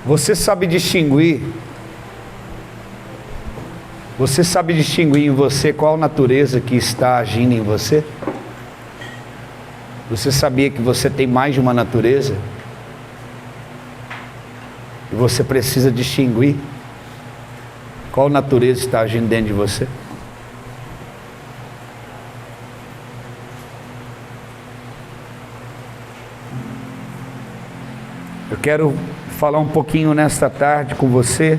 Você sabe distinguir? Você sabe distinguir em você qual natureza que está agindo em você? Você sabia que você tem mais de uma natureza? E você precisa distinguir qual natureza está agindo dentro de você? Eu quero falar um pouquinho nesta tarde com você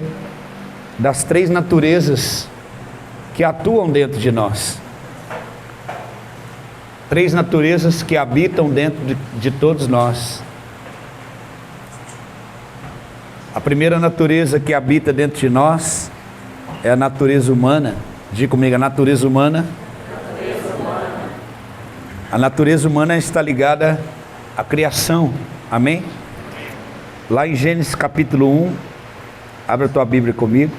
das 3 naturezas que atuam dentro de nós. 3 naturezas que habitam dentro de todos nós. A primeira natureza que habita dentro de nós é a natureza humana. Diga comigo, a natureza humana. A natureza humana está ligada à criação. Amém? Lá em Gênesis capítulo 1, abre a tua Bíblia comigo.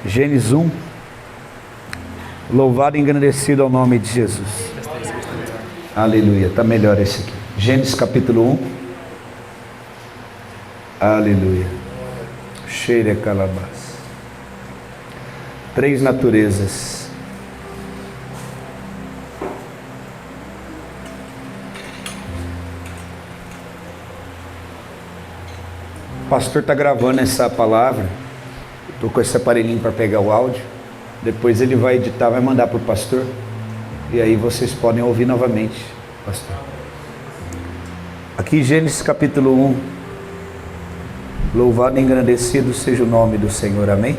Gênesis 1. Louvado e engrandecido ao nome de Jesus. Aleluia, está melhor esse aqui. Gênesis capítulo 1. Aleluia. Cheira calabás. 3 naturezas. O pastor está gravando essa palavra. Estou com esse aparelhinho para pegar o áudio. Depois ele vai editar, vai mandar para o pastor. E aí vocês podem ouvir novamente, pastor. Aqui Gênesis capítulo 1. Louvado e engrandecido seja o nome do Senhor, amém?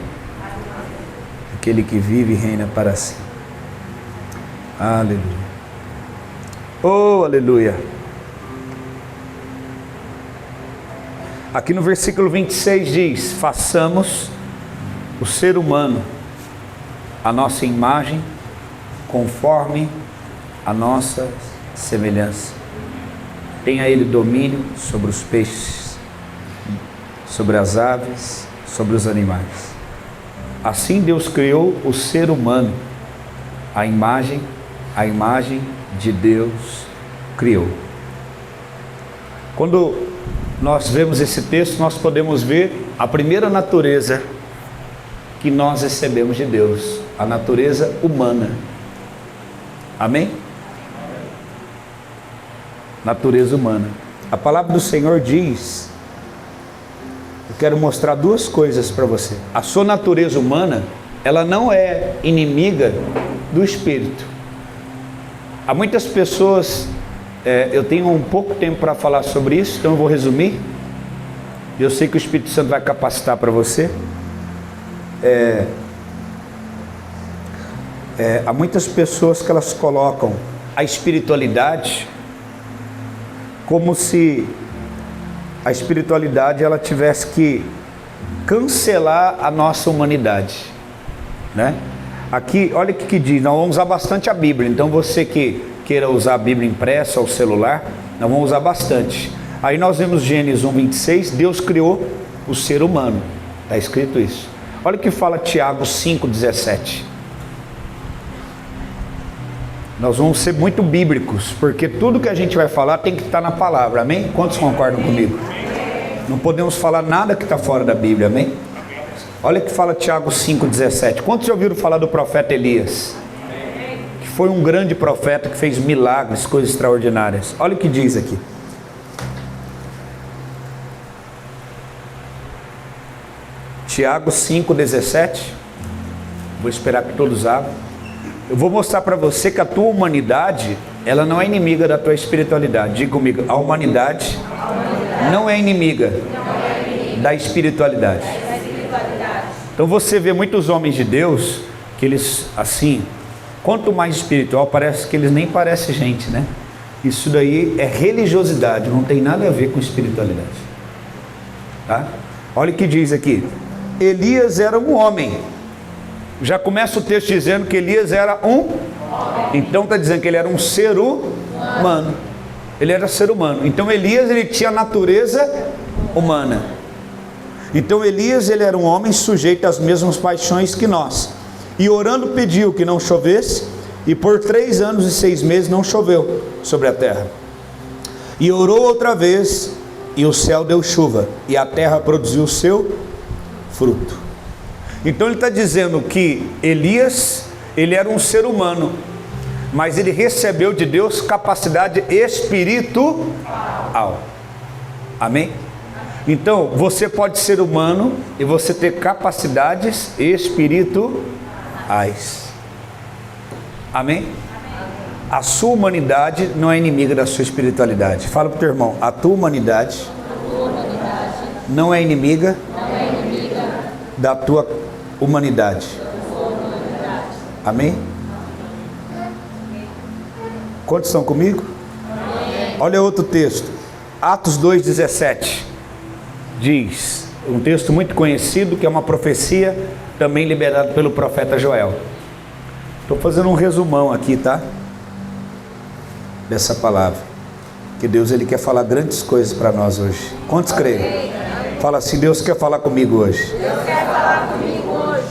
Aquele que vive e reina para si. Aleluia. Oh, aleluia. Aqui no versículo 26 diz: façamos o ser humano a nossa imagem, conforme a nossa semelhança. Tenha ele domínio sobre os peixes, sobre as aves, sobre os animais. Assim Deus criou o ser humano, a imagem de Deus criou. Quando nós vemos esse texto, nós podemos ver a primeira natureza que nós recebemos de Deus, a natureza humana. Amém? Natureza humana. A palavra do Senhor diz, eu quero mostrar 2 coisas para você. A sua natureza humana, ela não é inimiga do Espírito. Há muitas pessoas, eu tenho um pouco tempo para falar sobre isso, então eu vou resumir. Eu sei que o Espírito Santo vai capacitar para você. Há muitas pessoas que elas colocam a espiritualidade como se a espiritualidade ela tivesse que cancelar a nossa humanidade, né? Aqui, olha o que diz, nós vamos usar bastante a Bíblia, então você que queira usar a Bíblia impressa ou celular, nós vamos usar bastante. Aí nós vemos Gênesis 1:26, Deus criou o ser humano, está escrito isso. Olha o que fala Tiago 5:17. Nós vamos ser muito bíblicos, porque tudo que a gente vai falar tem que estar na palavra, amém? Quantos concordam comigo? Não podemos falar nada que está fora da Bíblia, amém? Olha o que fala Tiago 5:17. Quantos já ouviram falar do profeta Elias? Que foi um grande profeta que fez milagres, coisas extraordinárias. Olha o que diz aqui. Tiago 5:17. Vou esperar que todos abram. Eu vou mostrar para você que a tua humanidade, ela não é inimiga da tua espiritualidade. Diga comigo, a humanidade não é inimiga da espiritualidade. Então você vê muitos homens de Deus, que eles, assim, quanto mais espiritual, parece que eles nem parecem gente, né? Isso daí é religiosidade, não tem nada a ver com espiritualidade. Tá? Olha o que diz aqui. Elias era um homem. Já começa o texto dizendo que Elias era um homem. Então está dizendo que ele era um ser humano. Ele era ser humano. Então Elias, ele tinha natureza humana. Então Elias, ele era um homem sujeito às mesmas paixões que nós. E orando pediu que não chovesse, e por 3 anos e 6 meses não choveu sobre a terra. E orou outra vez, e o céu deu chuva, e a terra produziu o seu fruto. Então ele está dizendo que Elias, ele era um ser humano, mas ele recebeu de Deus capacidade espiritual. Amém? Então, você pode ser humano e você ter capacidades espirituais. Amém? A sua humanidade não é inimiga da sua espiritualidade. Fala para o teu irmão, a tua humanidade não é inimiga da tua humanidade. Amém? Quantos estão comigo? Olha outro texto, Atos 2,17. Diz, um texto muito conhecido, que é uma profecia também liberada pelo profeta Joel. Estou fazendo um resumão aqui, tá? Dessa palavra. Que Deus, Ele quer falar grandes coisas para nós hoje. Quantos creem? Fala assim, Deus quer falar comigo hoje. Deus quer falar comigo hoje.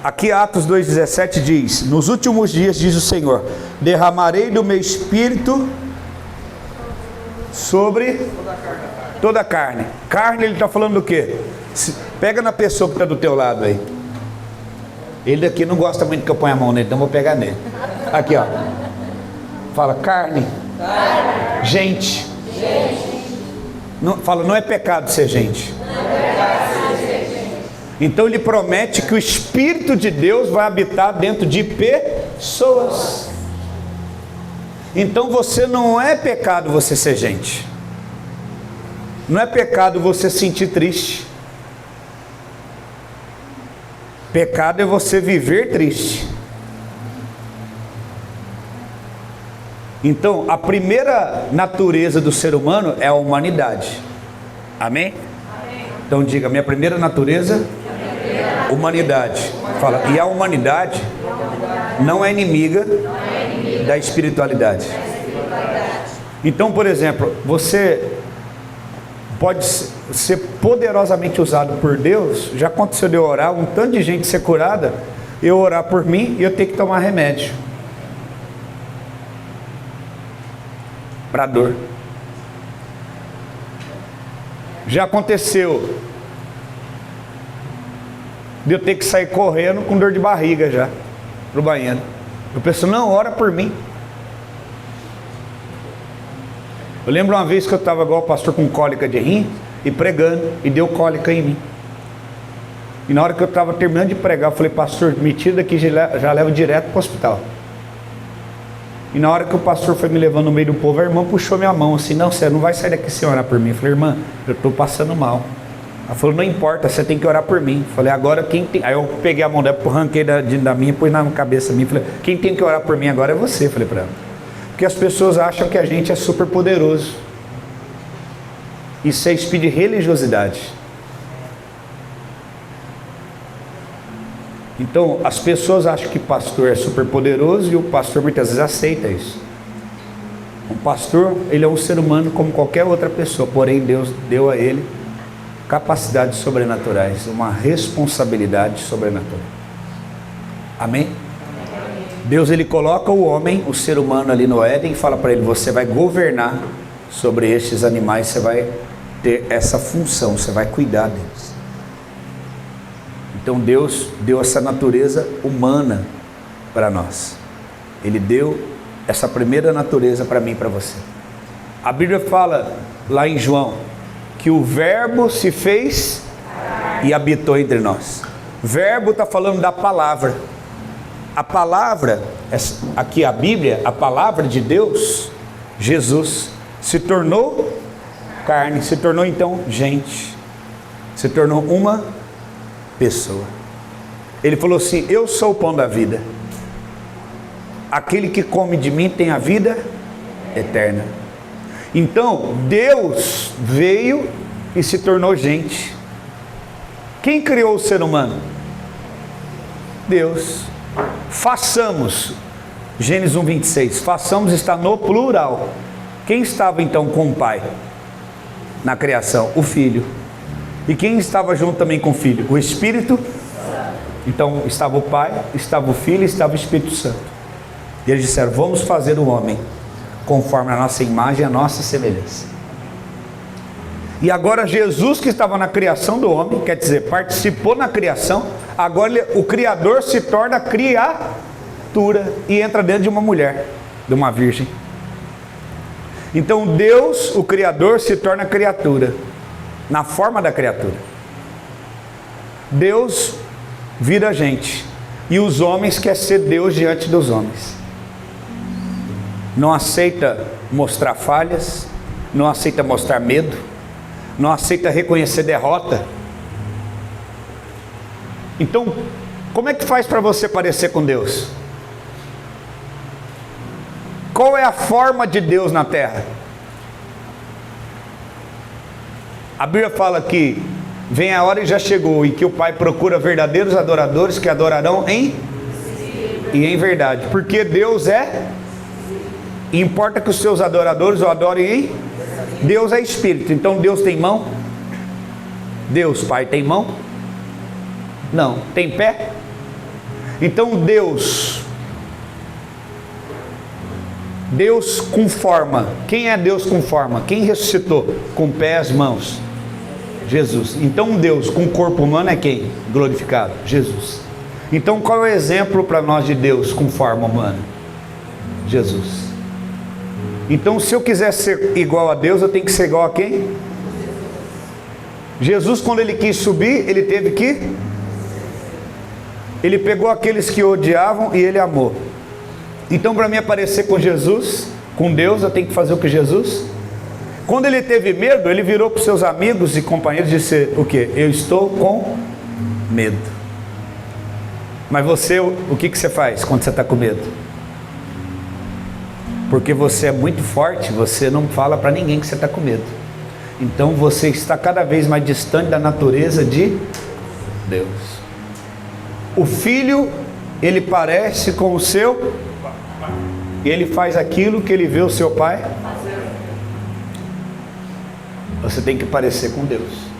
Aqui Atos 2,17 diz, nos últimos dias, diz o Senhor, derramarei do meu espírito sobre toda a carne. Carne, ele está falando do quê? Pega na pessoa que está do teu lado aí. Ele daqui não gosta muito que eu ponha a mão nele, então vou pegar nele. Aqui, ó. Fala, carne. Gente. Não, fala, não é pecado ser gente. Então ele promete que o Espírito de Deus vai habitar dentro de pessoas. Então você não é pecado você ser gente. Não é pecado você sentir triste. Pecado é você viver triste. Então, a primeira natureza do ser humano é a humanidade. Amém? Amém. Então diga, minha primeira natureza, humanidade. Fala, e a humanidade não é inimiga da espiritualidade. Então, por exemplo, você pode ser poderosamente usado por Deus. Já aconteceu de eu orar, um tanto de gente ser curada, eu orar por mim e eu ter que tomar remédio para dor. Já aconteceu de eu ter que sair correndo com dor de barriga já pro banheiro. Eu penso, não, ora por mim. Eu lembro uma vez que eu estava igual o pastor com cólica de rim e pregando, e deu cólica em mim. E na hora que eu estava terminando de pregar, eu falei, pastor, me tira daqui, já leva direto para o hospital. E na hora que o pastor foi me levando no meio do povo, a irmã puxou minha mão assim, não, você não vai sair daqui sem orar por mim. Eu falei, irmã, eu estou passando mal. Ela falou, não importa, você tem que orar por mim. Eu falei, agora quem tem... Aí eu peguei a mão dela, arranquei da minha, pus na cabeça minha, falei, quem tem que orar por mim agora é você. Eu falei para ela. Porque as pessoas acham que a gente é super poderoso. Isso é espírito de religiosidade. Então, as pessoas acham que pastor é super poderoso e o pastor muitas vezes aceita isso. O pastor, ele é um ser humano como qualquer outra pessoa, porém Deus deu a ele capacidades sobrenaturais, uma responsabilidade sobrenatural. Amém? Deus, ele coloca o homem, o ser humano ali no Éden e fala para ele, você vai governar sobre estes animais, você vai ter essa função, você vai cuidar deles. Então Deus deu essa natureza humana para nós. Ele deu essa primeira natureza para mim e para você. A Bíblia fala lá em João que o verbo se fez e habitou entre nós. Verbo está falando da palavra. A palavra, aqui a Bíblia, a palavra de Deus, Jesus, se tornou carne, se tornou então gente, se tornou uma pessoa. Ele falou assim, eu sou o pão da vida. Aquele que come de mim tem a vida eterna. Então, Deus veio e se tornou gente. Quem criou o ser humano? Deus. Façamos, Gênesis 1:26, façamos está no plural. Quem estava então com o Pai na criação? O Filho. E quem estava junto também com o Filho? O Espírito. Então estava o Pai, estava o Filho e estava o Espírito Santo. E eles disseram, vamos fazer o homem conforme a nossa imagem e a nossa semelhança. E agora Jesus, que estava na criação do homem, quer dizer, participou na criação, agora o Criador se torna criatura e entra dentro de uma mulher, de uma virgem. Então Deus, o Criador, se torna criatura, na forma da criatura. Deus vira gente, e os homens querem ser Deus diante dos homens. Não aceita mostrar falhas, não aceita mostrar medo, não aceita reconhecer derrota. Então, como é que faz para você parecer com Deus? Qual é a forma de Deus na terra? A Bíblia fala que vem a hora e já chegou, e que o Pai procura verdadeiros adoradores que adorarão em e em verdade, porque Deus e importa que os seus adoradores o adorem em Deus é Espírito. Então Deus tem mão? Deus Pai tem mão? Não. Tem pé? Então Deus com forma. Quem é Deus com forma? Quem ressuscitou? Com pés, mãos? Jesus. Então Deus com corpo humano é quem? Glorificado? Jesus. Então qual é o exemplo para nós de Deus com forma humana? Jesus. Então se eu quiser ser igual a Deus, eu tenho que ser igual a quem? Jesus, quando ele quis subir, ele teve que... Ele pegou aqueles que o odiavam e ele amou. Então para mim aparecer com Jesus, com Deus, eu tenho que fazer o que Jesus? Quando ele teve medo, ele virou para os seus amigos e companheiros e disse o quê? Eu estou com medo. Mas você, o que você faz quando você está com medo? Porque você é muito forte, você não fala para ninguém que você está com medo. Então você está cada vez mais distante da natureza de Deus. O filho, ele parece com o seu, e ele faz aquilo que ele vê o seu pai. Você tem que parecer com Deus.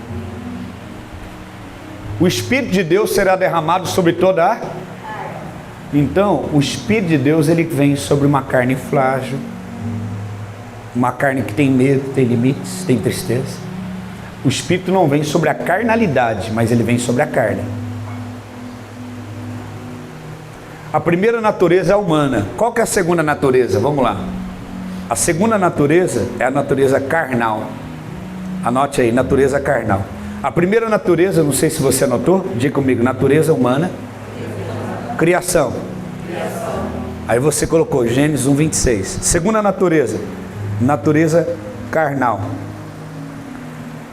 O Espírito de Deus será derramado sobre toda a... Então, o Espírito de Deus, ele vem sobre uma carne frágil, uma carne que tem medo, tem limites, tem tristeza. O Espírito não vem sobre a carnalidade, mas ele vem sobre a carne. A primeira natureza é humana. Qual que é a segunda natureza? Vamos lá. A segunda natureza é a natureza carnal. Anote aí, natureza carnal. A primeira natureza, não sei se você anotou, diga comigo, natureza humana. Criação. Aí você colocou Gênesis 1:26. Segunda natureza, natureza carnal.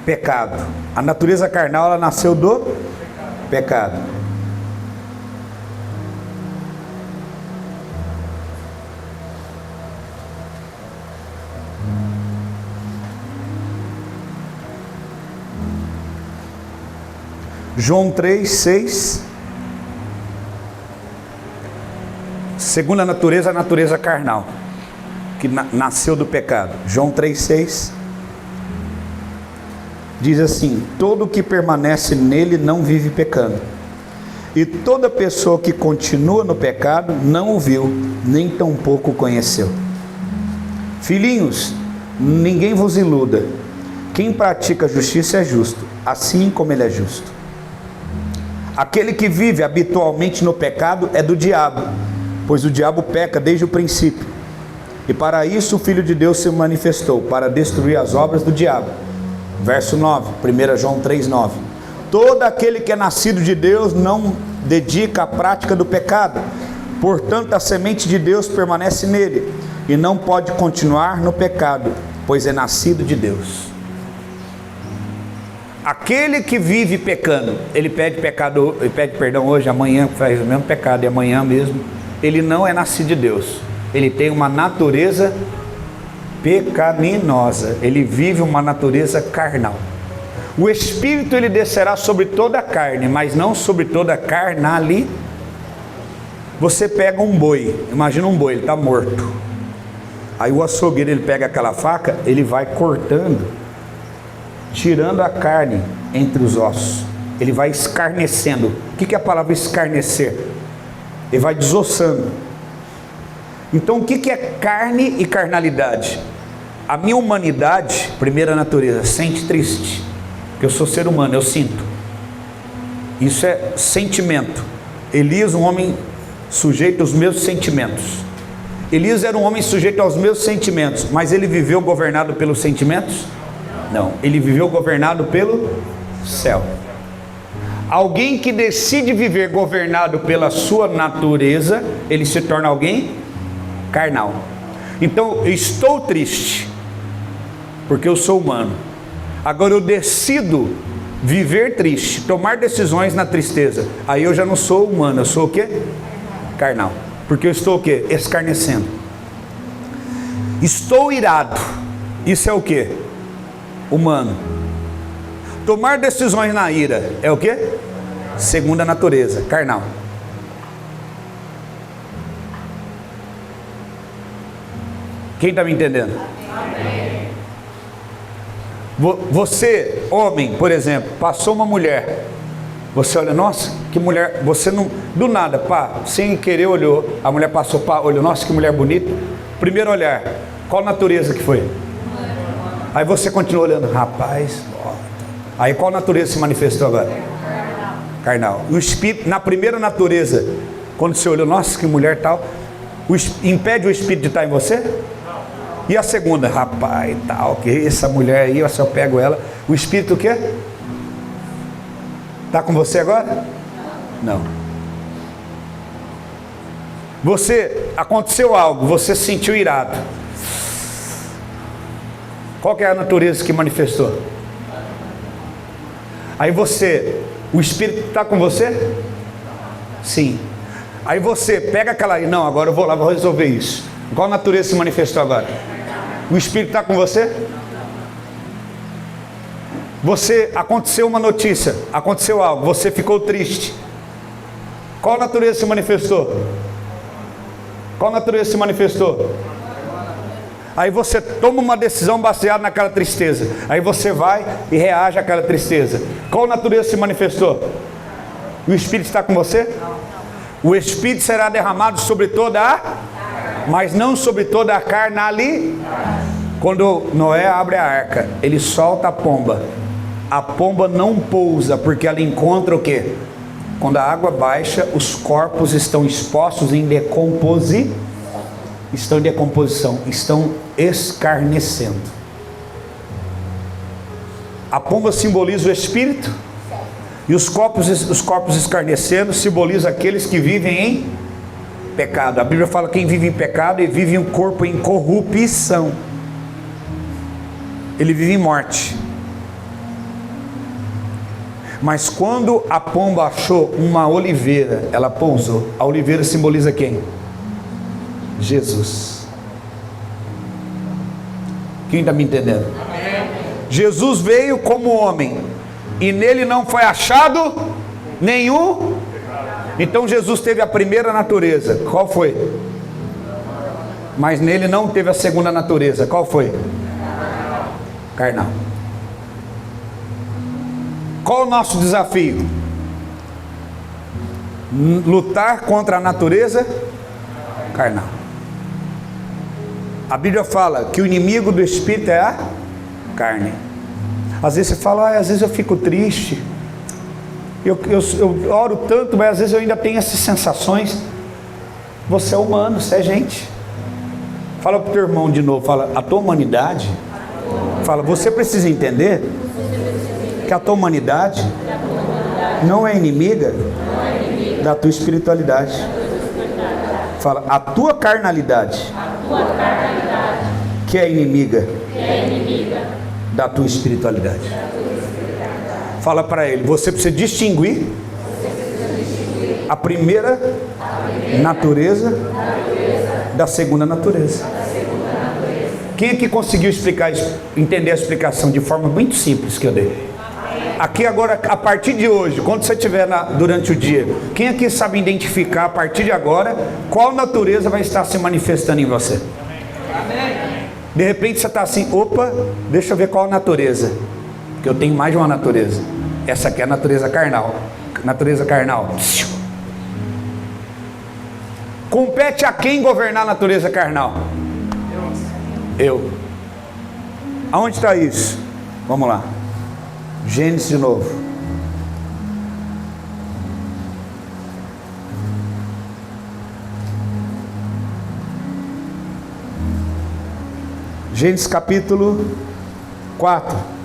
Pecado. A natureza carnal, ela nasceu do pecado. João 3:6. Segunda natureza, a natureza carnal, que nasceu do pecado. João 3:6 diz assim: todo que permanece nele não vive pecando, e toda pessoa que continua no pecado não o viu, nem tampouco o conheceu. Filhinhos, ninguém vos iluda. Quem pratica a justiça é justo, assim como ele é justo. Aquele que vive habitualmente no pecado é do diabo, pois o diabo peca desde o princípio. E para isso o Filho de Deus se manifestou, para destruir as obras do diabo. Verso 9, 1 João 3:9. Todo aquele que é nascido de Deus não dedica à prática do pecado. Portanto, a semente de Deus permanece nele, e não pode continuar no pecado, pois é nascido de Deus. Aquele que vive pecando, ele pede perdão hoje, amanhã faz o mesmo pecado, e amanhã mesmo, ele não é nascido de Deus. Ele tem uma natureza pecaminosa, ele vive uma natureza carnal. O Espírito, ele descerá sobre toda a carne, mas não sobre toda a carnalidade. Você pega um boi, imagina um boi, ele está morto. Aí o açougueiro, ele pega aquela faca, ele vai cortando, tirando a carne entre os ossos. Ele vai escarnecendo. O que é a palavra escarnecer? Ele vai desossando. Então o que é carne e carnalidade? A minha humanidade, primeira natureza, sente triste. Porque eu sou ser humano, eu sinto. Isso é sentimento. Elias, um homem sujeito aos meus sentimentos. Elias era um homem sujeito aos meus sentimentos, mas ele viveu governado pelos sentimentos? Não, ele viveu governado pelo céu. Alguém que decide viver governado pela sua natureza, ele se torna alguém carnal. Então, eu estou triste, porque eu sou humano. Agora eu decido viver triste, tomar decisões na tristeza. Aí eu já não sou humano, eu sou o quê? Carnal. Porque eu estou o quê? Escarnecendo. Estou irado. Isso é o quê? Humano. Tomar decisões na ira é o quê? Segunda natureza, carnal. Quem está me entendendo? Amém. Você, homem, por exemplo, passou uma mulher. Você olha, nossa, que mulher. Você não, do nada, pá, sem querer olhou. A mulher passou, pá, olhou, nossa, que mulher bonita. Primeiro olhar, qual natureza que foi? Aí você continua olhando, rapaz, ó. Aí qual natureza se manifestou agora? Carnal. O espírito, na primeira natureza, quando você olhou, nossa, que mulher tal, impede o espírito de estar em você? E a segunda, rapaz, tal, que essa mulher aí, eu só pego ela. O espírito o quê? Está com você agora? Não. Aconteceu algo, você se sentiu irado. Qual que é a natureza que manifestou? Aí o espírito está com você? Sim. Aí você pega aquela, não, agora eu vou lá, vou resolver isso. Qual natureza se manifestou agora? O espírito está com você? Aconteceu uma notícia, aconteceu algo, você ficou triste. Qual natureza se manifestou? Qual natureza se manifestou? Aí você toma uma decisão baseada naquela tristeza. Aí você vai e reage àquela tristeza. Qual natureza se manifestou? O Espírito está com você? O Espírito será derramado sobre toda mas não sobre toda a carne. Quando Noé abre a arca, ele solta a pomba. A pomba não pousa, porque ela encontra o quê? Quando a água baixa, os corpos estão expostos em decomposição. Estão em decomposição, estão escarnecendo. A pomba simboliza o espírito, e os corpos escarnecendo simbolizam aqueles que vivem em pecado. A Bíblia fala que quem vive em pecado, ele vive um corpo em corrupção, ele vive em morte. Mas quando a pomba achou uma oliveira, ela pousou. A oliveira simboliza quem? Jesus. Quem está me entendendo? Amém. Jesus veio como homem, e nele não foi achado nenhum. Então Jesus teve a primeira natureza. Qual foi? Mas nele não teve a segunda natureza. Qual foi? Carnal. Qual o nosso desafio? Lutar contra a natureza carnal. A Bíblia fala que o inimigo do espírito é a carne. Às vezes você fala, às vezes eu fico triste, eu oro tanto, mas às vezes eu ainda tenho essas sensações. Você é humano, você é gente. Fala para o teu irmão de novo, fala, a tua humanidade, fala, você precisa entender que a tua humanidade não é inimiga da tua espiritualidade. Fala, a tua carnalidade que é inimiga da tua espiritualidade. Fala para ele, você precisa distinguir a primeira natureza da segunda natureza. Quem aqui conseguiu entender a explicação de forma muito simples que eu dei? Aqui agora, a partir de hoje, quando você estiver durante o dia, quem aqui sabe identificar a partir de agora qual natureza vai estar se manifestando em você? De repente você está assim, opa, deixa eu ver qual a natureza, porque eu tenho mais de uma natureza. Essa aqui é a natureza carnal. Natureza carnal. Compete a quem governar a natureza carnal? Eu. Aonde está isso? Vamos lá. Gênesis de novo. Gênesis capítulo 4.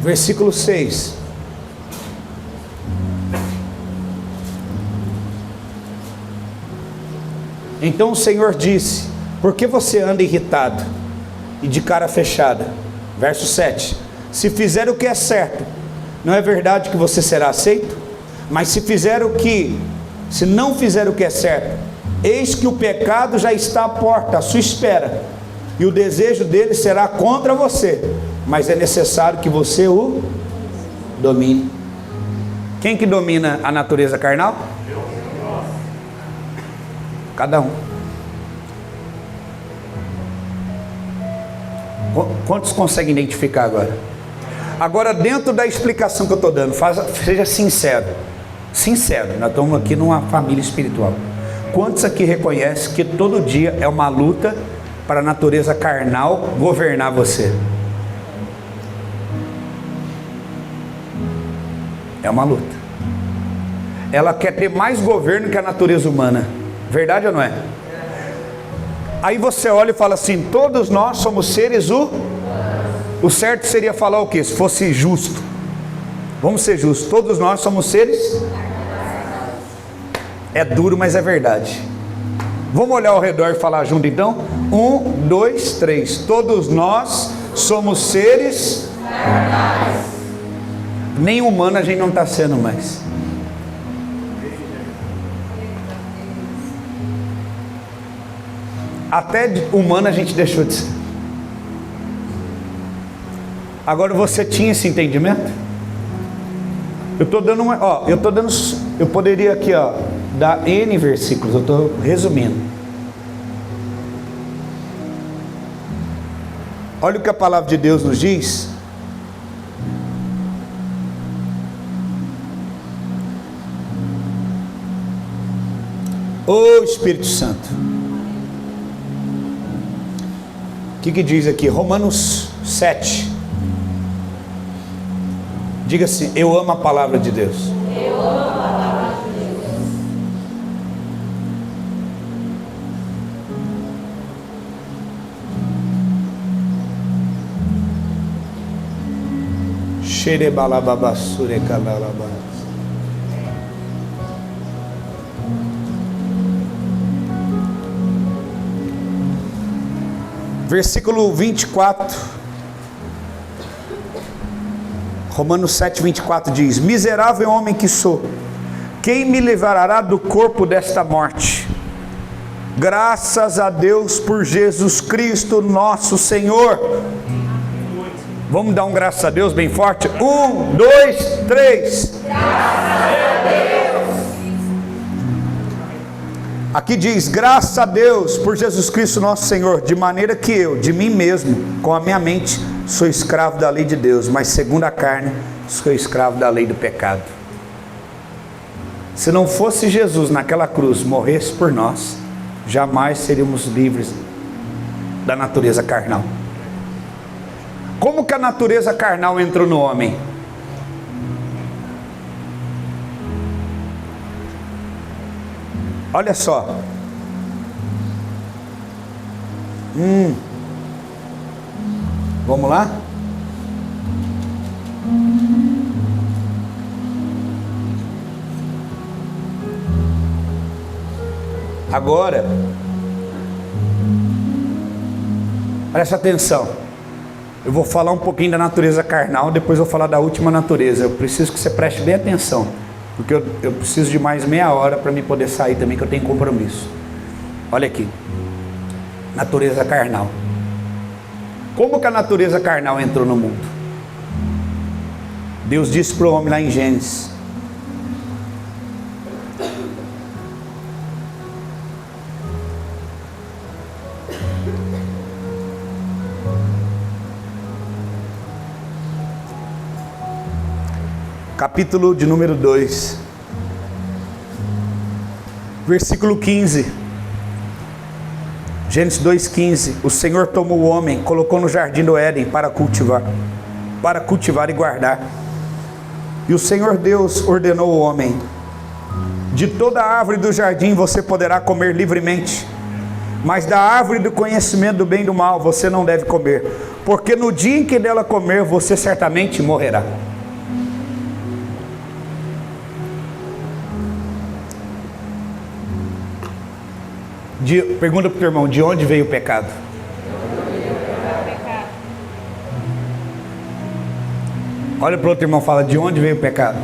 Versículo 6. Então o Senhor disse: por que você anda irritado e de cara fechada? Verso 7. Se fizer o que é certo, não é verdade que você será aceito? Mas se não fizer o que é certo, eis que o pecado já está à porta, à sua espera, e o desejo dele será contra você, mas é necessário que você o domine. Quem que domina a natureza carnal? Cada um. Quantos conseguem identificar agora? Agora, dentro da explicação que eu estou dando, seja sincero. Sincero, nós estamos aqui numa família espiritual. Quantos aqui reconhecem que todo dia é uma luta para a natureza carnal governar você? É uma luta. Ela quer ter mais governo que a natureza humana. Verdade ou não é? Aí você olha e fala assim: todos nós somos seres O certo seria falar o quê? Se fosse justo. Vamos ser justos. Todos nós somos seres. É duro, mas é verdade. Vamos olhar ao redor e falar junto então? 1, 2, 3. Todos nós somos seres. Nem humano a gente não está sendo mais. Até humano a gente deixou de ser. Agora você tinha esse entendimento? Eu estou dando uma, eu poderia aqui, dar N versículos, eu estou resumindo. Olha o que a palavra de Deus nos diz. Ô Espírito Santo. O que diz aqui? Romanos 7. Diga assim: eu amo a palavra de Deus. Eu amo a palavra de Deus. Xerebalababassurecalalaba. Versículo 24. Romanos 7, 24 diz: miserável homem que sou, quem me livrará do corpo desta morte? Graças a Deus por Jesus Cristo nosso Senhor. Vamos dar um graças a Deus bem forte? 1, 2, 3. Graças a Deus. Aqui diz: graças a Deus por Jesus Cristo nosso Senhor, de maneira que eu, de mim mesmo, com a minha mente, sou escravo da lei de Deus, mas segundo a carne, sou escravo da lei do pecado. Se não fosse Jesus naquela cruz, morresse por nós, jamais seríamos livres da natureza carnal. Como que a natureza carnal entrou no homem? Olha só. Vamos lá? Agora, presta atenção. Eu vou falar um pouquinho da natureza carnal, depois eu vou falar da última natureza. Eu preciso que você preste bem atenção, porque eu preciso de mais meia hora para me poder sair também, que eu tenho compromisso. Olha aqui. Natureza carnal. Como que a natureza carnal entrou no mundo? Deus disse para o homem lá em Gênesis: capítulo de número 2, versículo 15. Gênesis 2,15. O Senhor tomou o homem, colocou no jardim do Éden para cultivar e guardar. E o Senhor Deus ordenou ao homem: de toda a árvore do jardim você poderá comer livremente, mas da árvore do conhecimento do bem e do mal você não deve comer, porque no dia em que dela comer você certamente morrerá. Pergunta para o teu irmão: de onde veio o pecado? Olha para o outro irmão, fala: de onde veio o pecado?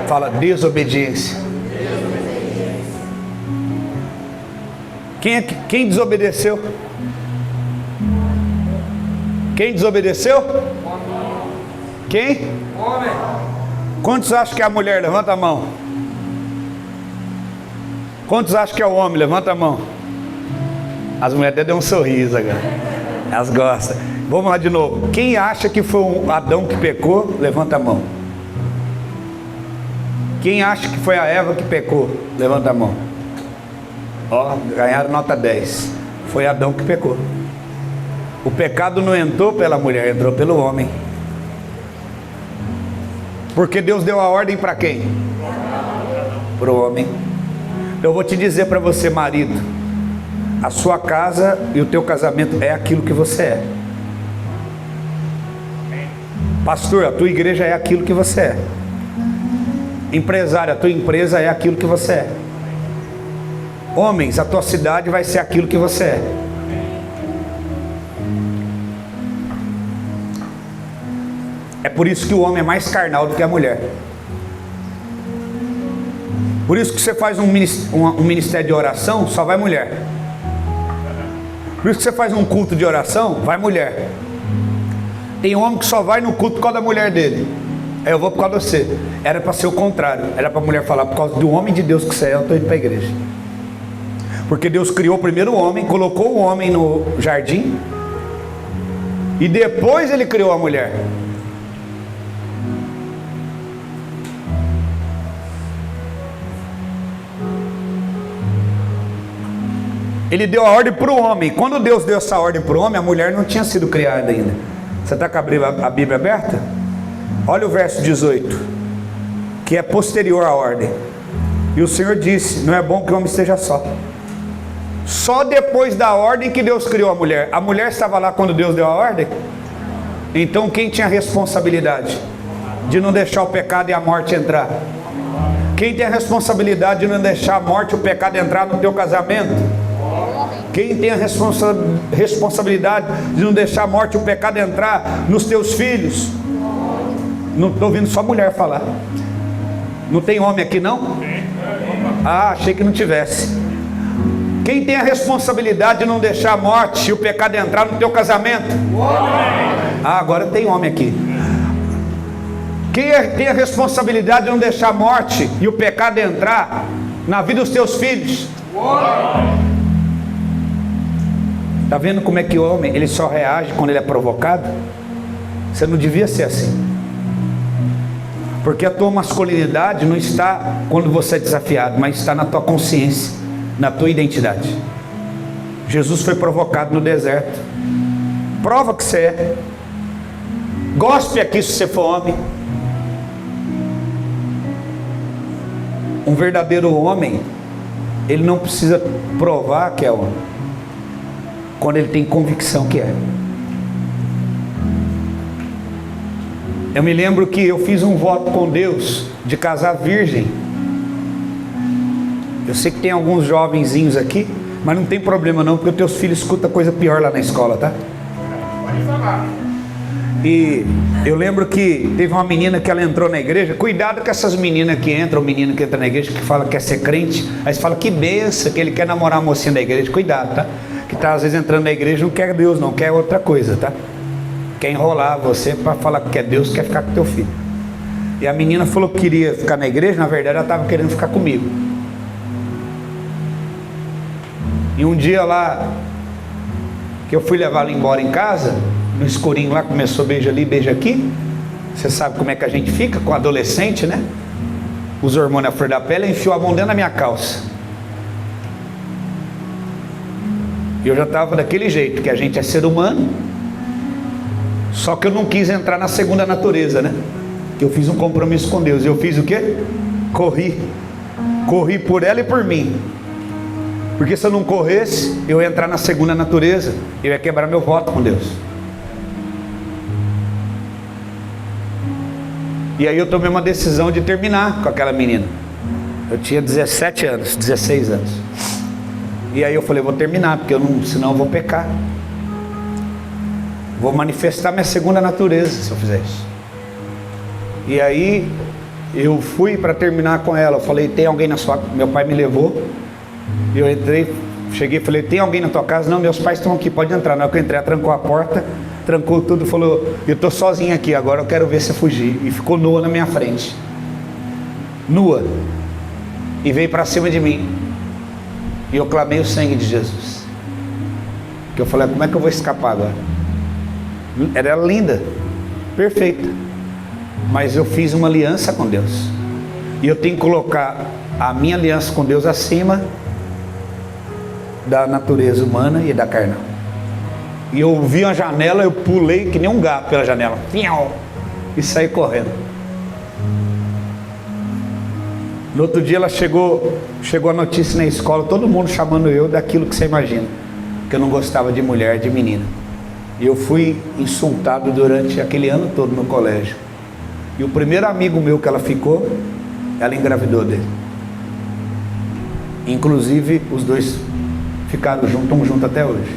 Fala: desobediência. Quem desobedeceu? Quem desobedeceu? Quem? Homem. Quantos acham que é a mulher? Levanta a mão. Quantos acham que é o homem? Levanta a mão. As mulheres até dão um sorriso agora. Elas gostam. Vamos lá de novo. Quem acha que foi o Adão que pecou? Levanta a mão. Quem acha que foi a Eva que pecou? Levanta a mão. Ó, ganharam nota 10. Foi Adão que pecou. O pecado não entrou pela mulher, entrou pelo homem. Porque Deus deu a ordem para quem? Para o homem. Eu vou te dizer para você, marido: a sua casa e o teu casamento é aquilo que você é. Pastor, a tua igreja é aquilo que você é. Empresário, a tua empresa é aquilo que você é. Homens, a tua cidade vai ser aquilo que você é. É por isso que o homem é mais carnal do que a mulher. Por isso que você faz um ministério de oração, só vai mulher. Por isso que você faz um culto de oração, vai mulher. Tem homem que só vai no culto por causa da mulher dele. Aí eu vou por causa de você. Era para ser o contrário. Era para a mulher falar: por causa do homem de Deus que você é, eu estou indo para a igreja. Porque Deus criou primeiro o homem, colocou o homem no jardim, e depois Ele criou a mulher. Ele deu a ordem para o homem. Quando Deus deu essa ordem para o homem, a mulher não tinha sido criada ainda. Você está com a Bíblia aberta? Olha o verso 18, que é posterior à ordem. E o Senhor disse: não é bom que o homem esteja só. Só depois da ordem que Deus criou a mulher. A mulher estava lá quando Deus deu a ordem? Então quem tinha a responsabilidade de não deixar o pecado e a morte entrar? Quem tem a responsabilidade de não deixar a morte e o pecado entrar no teu casamento? Quem tem a responsabilidade de não deixar a morte e o pecado entrar nos teus filhos? Não estou ouvindo só mulher falar. Não tem homem aqui não? Ah, achei que não tivesse. Quem tem a responsabilidade de não deixar a morte e o pecado entrar no teu casamento? Ah, agora tem homem aqui. Quem tem a responsabilidade de não deixar a morte e o pecado entrar na vida dos teus filhos? Está vendo como é que o homem, ele só reage quando ele é provocado? Você não devia ser assim. Porque a tua masculinidade não está quando você é desafiado, mas está na tua consciência, na tua identidade. Jesus foi provocado no deserto. Prova que você é. Gospe aqui se você for homem. Um verdadeiro homem, ele não precisa provar que é homem, quando ele tem convicção que é. Eu me lembro que eu fiz um voto com Deus de casar virgem. Eu sei que tem alguns jovenzinhos aqui, mas não tem problema não, porque os teus filhos escutam coisa pior lá na escola, tá? Pode falar. E eu lembro que teve uma menina que ela entrou na igreja. Cuidado com essas meninas que entram, o menino que entra na igreja, que fala que quer ser crente, aí você fala que benção, que ele quer namorar a mocinha da igreja. Cuidado, tá? Que tá às vezes entrando na igreja, não quer Deus não, quer outra coisa, tá? quer enrolar você para falar que é Deus que quer ficar com teu filho. E a menina falou que queria ficar na igreja, na verdade ela estava querendo ficar comigo. E um dia lá, que eu fui levar ela embora em casa, no escurinho lá, começou beijo ali, beijo aqui. Você sabe como é que a gente fica com adolescente, né? Os hormônios à flor da pele, enfiou a mão dentro da minha calça. E eu já estava daquele jeito, que a gente é ser humano. Só que eu não quis entrar na segunda natureza, né? Que eu fiz um compromisso com Deus. E eu fiz o quê? Corri por ela e por mim. Porque se eu não corresse, eu ia entrar na segunda natureza, eu ia quebrar meu voto com Deus. E aí eu tomei uma decisão de terminar com aquela menina. Eu tinha 17 anos, 16 anos. E aí eu falei, vou terminar, porque senão eu vou pecar. Vou manifestar minha segunda natureza se eu fizer isso. E aí eu fui para terminar com ela. Eu falei, tem alguém na sua... Meu pai me levou. E eu entrei, cheguei e falei, tem alguém na tua casa? Não, meus pais estão aqui, pode entrar. Na hora que eu entrei, ela trancou a porta, trancou tudo, falou, eu estou sozinha aqui, agora eu quero ver você fugir. E ficou nua na minha frente. Nua. E veio para cima de mim. E eu clamei o sangue de Jesus. Que eu falei, como é que eu vou escapar agora? Era linda, perfeita. Mas eu fiz uma aliança com Deus. E eu tenho que colocar a minha aliança com Deus acima da natureza humana e da carnal. E eu vi uma janela, eu pulei que nem um gato pela janela. E saí correndo. No outro dia ela chegou a notícia na escola, todo mundo chamando eu daquilo que você imagina. Que eu não gostava de mulher, de menina. E eu fui insultado durante aquele ano todo no colégio. E o primeiro amigo meu que ela ficou, ela engravidou dele. Inclusive os dois ficaram juntos, estão juntos até hoje.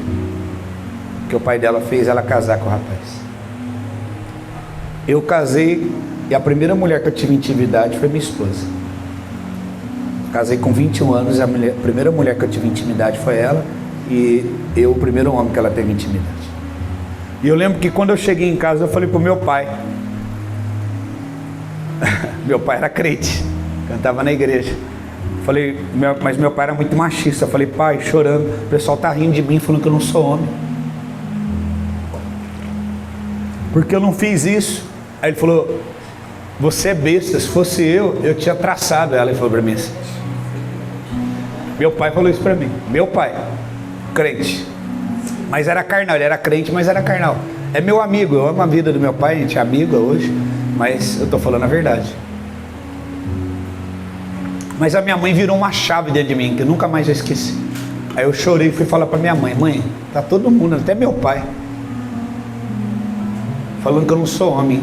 Que o pai dela fez ela casar com o rapaz. Eu casei e a primeira mulher que eu tive intimidade foi minha esposa. Casei com 21 anos e a primeira mulher que eu tive intimidade foi ela. E eu, o primeiro homem que ela teve intimidade. E eu lembro que quando eu cheguei em casa eu falei pro meu pai. Meu pai era crente, cantava na igreja. Falei, mas meu pai era muito machista. Eu falei, pai, chorando, o pessoal tá rindo de mim, falando que eu não sou homem. Porque eu não fiz isso. Aí ele falou, você é besta, se fosse eu tinha traçado ela. Ele falou para mim assim. Meu pai falou isso para mim. Meu pai, crente, mas era carnal, ele era crente, mas era carnal. É meu amigo, eu amo a vida do meu pai, a gente é amigo hoje, mas eu estou falando a verdade. Mas a minha mãe virou uma chave dentro de mim, que eu nunca mais já esqueci. Aí eu chorei e fui falar para minha mãe, mãe, tá todo mundo, até meu pai, falando que eu não sou homem.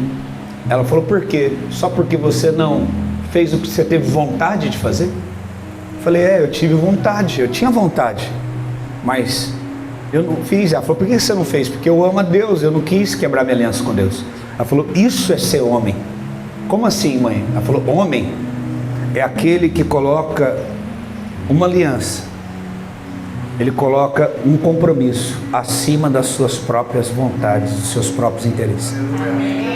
Ela falou, por quê? Só porque você não fez o que você teve vontade de fazer? Eu falei, eu tive vontade, eu tinha vontade, mas eu não fiz. Ela falou, por que você não fez? Porque eu amo a Deus, eu não quis quebrar minha aliança com Deus. Ela falou, isso é ser homem. Como assim, mãe? Ela falou, homem é aquele que coloca uma aliança, ele coloca um compromisso acima das suas próprias vontades, dos seus próprios interesses.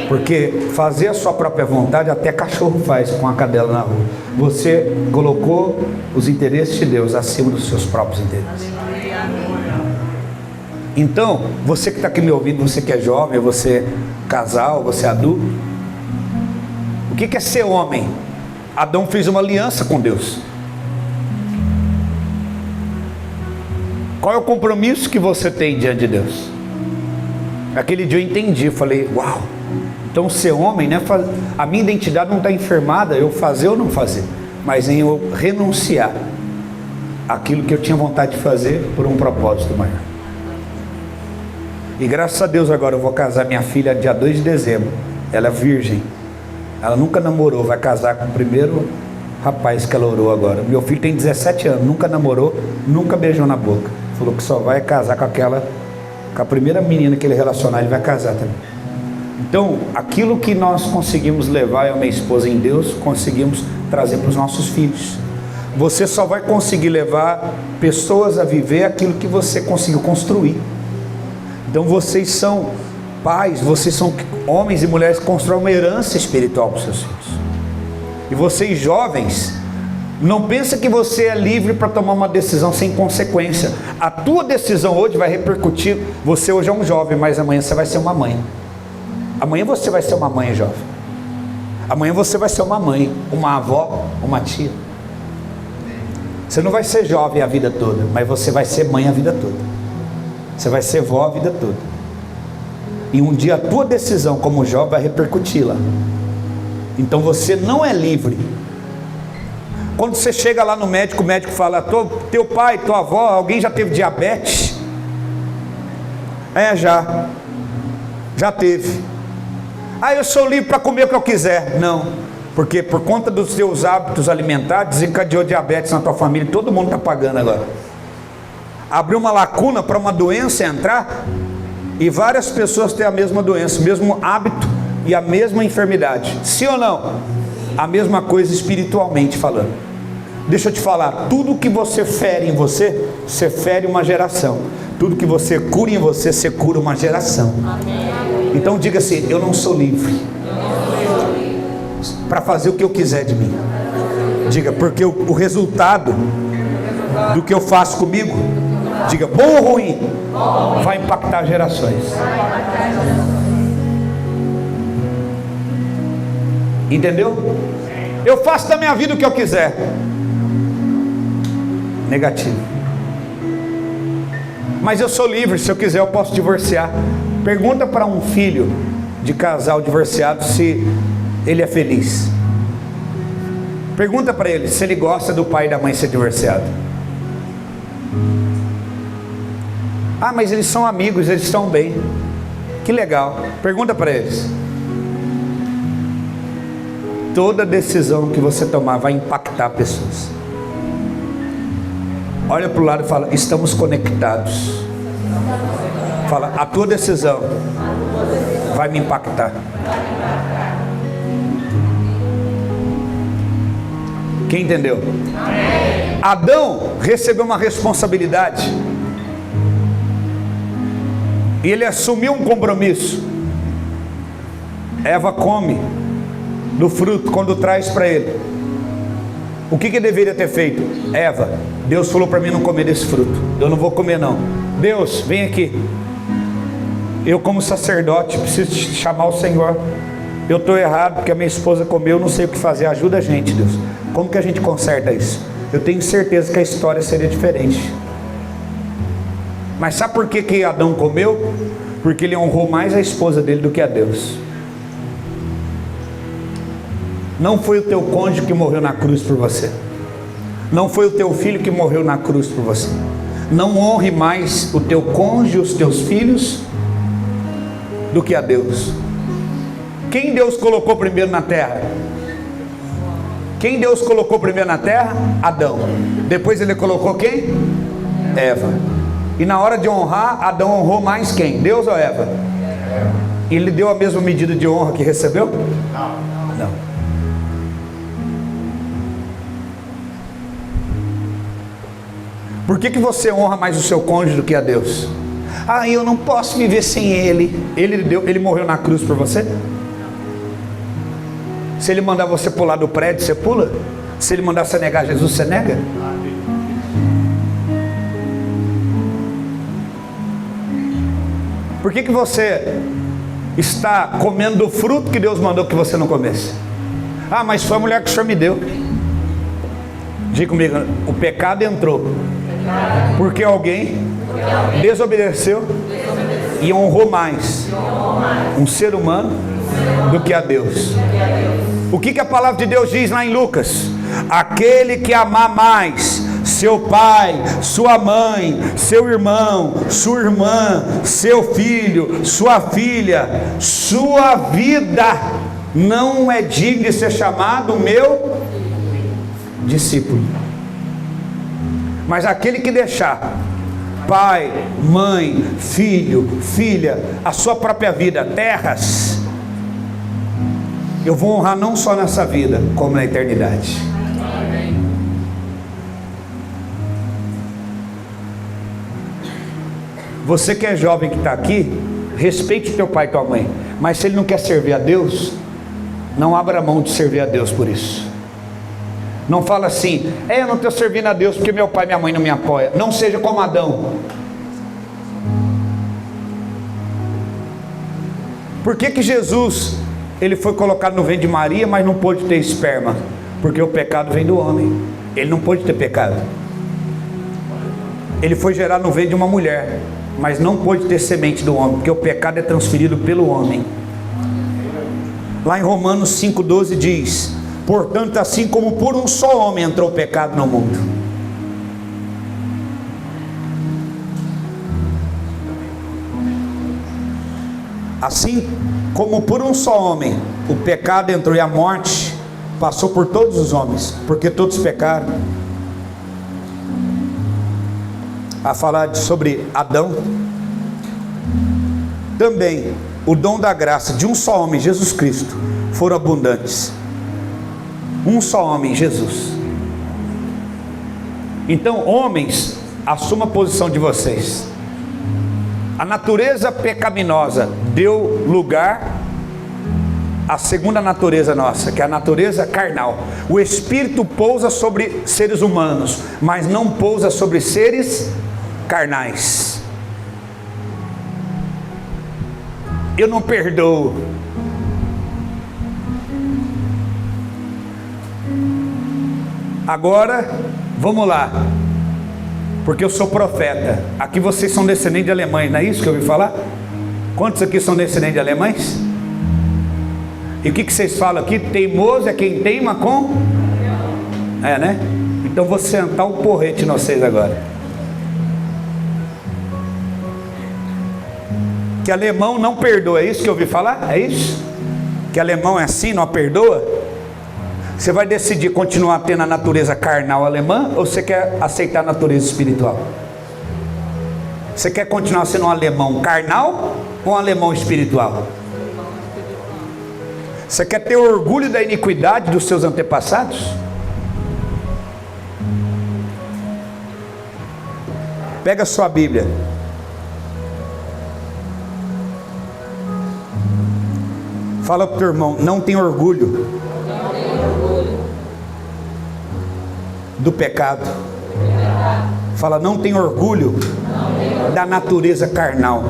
Porque fazer a sua própria vontade até cachorro faz com a cadela na rua. Você colocou os interesses de Deus acima dos seus próprios interesses. Então, você que está aqui me ouvindo, você que é jovem, você é casal, você é adulto, o que é ser homem? Adão fez uma aliança com Deus. Qual é o compromisso que você tem diante de Deus? Aquele dia eu entendi, eu falei, uau, então ser homem, né, a minha identidade não está enfermada, eu fazer ou não fazer, mas em eu renunciar aquilo que eu tinha vontade de fazer por um propósito maior. E graças a Deus agora eu vou casar minha filha dia 2 de dezembro, ela é virgem, ela nunca namorou, vai casar com o primeiro rapaz que ela orou agora. Meu filho tem 17 anos, nunca namorou, nunca beijou na boca, falou que só vai casar com a primeira menina que ele relacionar, ele vai casar também. Então, aquilo que nós conseguimos levar, eu e minha esposa, em Deus, conseguimos trazer para os nossos filhos. Você só vai conseguir levar pessoas a viver aquilo que você conseguiu construir. Então vocês são Pais, vocês são homens e mulheres que constroem uma herança espiritual para os seus filhos. E vocês jovens, não pensa que você é livre para tomar uma decisão sem consequência. A tua decisão hoje vai repercutir. Você hoje é um jovem, mas amanhã você vai ser uma mãe. Amanhã você vai ser uma mãe, jovem. Amanhã você vai ser uma mãe, uma avó, uma tia. Você não vai ser jovem a vida toda, mas você vai ser mãe a vida toda. Você vai ser vó a vida toda. E um dia a tua decisão como jovem vai repercutir lá. Então você não é livre. Quando você chega lá no médico, o médico fala: teu pai, tua avó, alguém já teve diabetes? Já teve. Eu sou livre para comer o que eu quiser. Não, porque por conta dos seus hábitos alimentares desencadeou diabetes na tua família. Todo mundo está pagando agora. Abriu uma lacuna para uma doença entrar, e várias pessoas têm a mesma doença, o mesmo hábito e a mesma enfermidade. Sim ou não? A mesma coisa espiritualmente falando. Deixa eu te falar, tudo que você fere em você, você fere uma geração. Tudo que você cura em você, você cura uma geração. Então diga assim: eu não sou livre para fazer o que eu quiser de mim. Diga, porque o resultado do que eu faço comigo, diga, bom ou ruim, vai impactar gerações. Entendeu? Eu faço da minha vida o que eu quiser. Negativo. Mas eu sou livre, se eu quiser eu posso divorciar. Pergunta para um filho de casal divorciado se ele é feliz. Pergunta para ele se ele gosta do pai e da mãe ser divorciado. Mas eles são amigos, eles estão bem. Que legal. Pergunta para eles. Toda decisão que você tomar vai impactar pessoas. Olha para o lado e fala: estamos conectados. Fala: a tua decisão vai me impactar. Quem entendeu? Adão recebeu uma responsabilidade. E ele assumiu um compromisso. Eva come do fruto quando traz para ele. O que deveria ter feito? Eva, Deus falou para mim não comer desse fruto. Eu não vou comer não. Deus, vem aqui. Eu como sacerdote preciso chamar o Senhor. Eu estou errado porque a minha esposa comeu, eu não sei o que fazer. Ajuda a gente, Deus. Como que a gente conserta isso? Eu tenho certeza que a história seria diferente. Mas sabe por que Adão comeu? Porque ele honrou mais a esposa dele do que a Deus. Não foi o teu cônjuge que morreu na cruz por você. Não foi o teu filho que morreu na cruz por você. Não honre mais o teu cônjuge, os teus filhos, do que a Deus. Quem Deus colocou primeiro na terra? Quem Deus colocou primeiro na terra? Adão. Depois ele colocou quem? Eva. E na hora de honrar, Adão honrou mais quem? Deus ou Eva? E ele deu a mesma medida de honra que recebeu? Não. Por que você honra mais o seu cônjuge do que a Deus? Eu não posso viver sem ele. Ele morreu na cruz por você? Se ele mandar você pular do prédio, você pula? Se ele mandar você negar Jesus, você nega? Por que você está comendo do fruto que Deus mandou que você não comesse? Mas foi a mulher que o Senhor me deu. Diga comigo, o pecado entrou porque alguém desobedeceu e honrou mais um ser humano do que a Deus. O que a palavra de Deus diz lá em Lucas? Aquele que amar mais seu pai, sua mãe, seu irmão, sua irmã, seu filho, sua filha, sua vida, não é digno de ser chamado meu discípulo. Mas aquele que deixar pai, mãe, filho, filha, a sua própria vida, terras, eu vou honrar não só nessa vida, como na eternidade. Você que é jovem que está aqui, respeite teu pai e tua mãe. Mas se ele não quer servir a Deus, não abra mão de servir a Deus por isso. Não fala assim, eu não estou servindo a Deus porque meu pai e minha mãe não me apoiam. Não seja como Adão. Por que Jesus, ele foi colocado no ventre de Maria, mas não pôde ter esperma? Porque o pecado vem do homem. Ele não pôde ter pecado. Ele foi gerado no ventre de uma mulher, mas não pôde ter semente do homem, porque o pecado é transferido pelo homem. Lá em Romanos 5,12 diz: portanto, assim como por um só homem entrou o pecado no mundo, assim como por um só homem o pecado entrou e a morte passou por todos os homens, porque todos pecaram. A falar sobre Adão, também o dom da graça de um só homem, Jesus Cristo, foram abundantes. Um só homem, Jesus. Então, homens, assuma a posição de vocês. A natureza pecaminosa deu lugar à segunda natureza nossa, que é a natureza carnal. O Espírito pousa sobre seres humanos, mas não pousa sobre seres carnais. Eu não perdoo. Agora, vamos lá, porque eu sou profeta. Aqui vocês são descendentes de alemães, não é isso que eu ouvi falar? Quantos aqui são descendentes de alemães? E o que vocês falam aqui? Teimoso é quem teima com? É, né? Então vou sentar um porrete em vocês agora. Que alemão não perdoa, é isso que eu ouvi falar? É isso? Que alemão é assim, não perdoa? Você vai decidir continuar tendo a natureza carnal alemã, ou você quer aceitar a natureza espiritual? Você quer continuar sendo um alemão carnal ou um alemão espiritual? Você quer ter orgulho da iniquidade dos seus antepassados? Pega a sua Bíblia. Fala para o teu irmão, não tem orgulho do pecado. Fala, não tem orgulho da natureza carnal.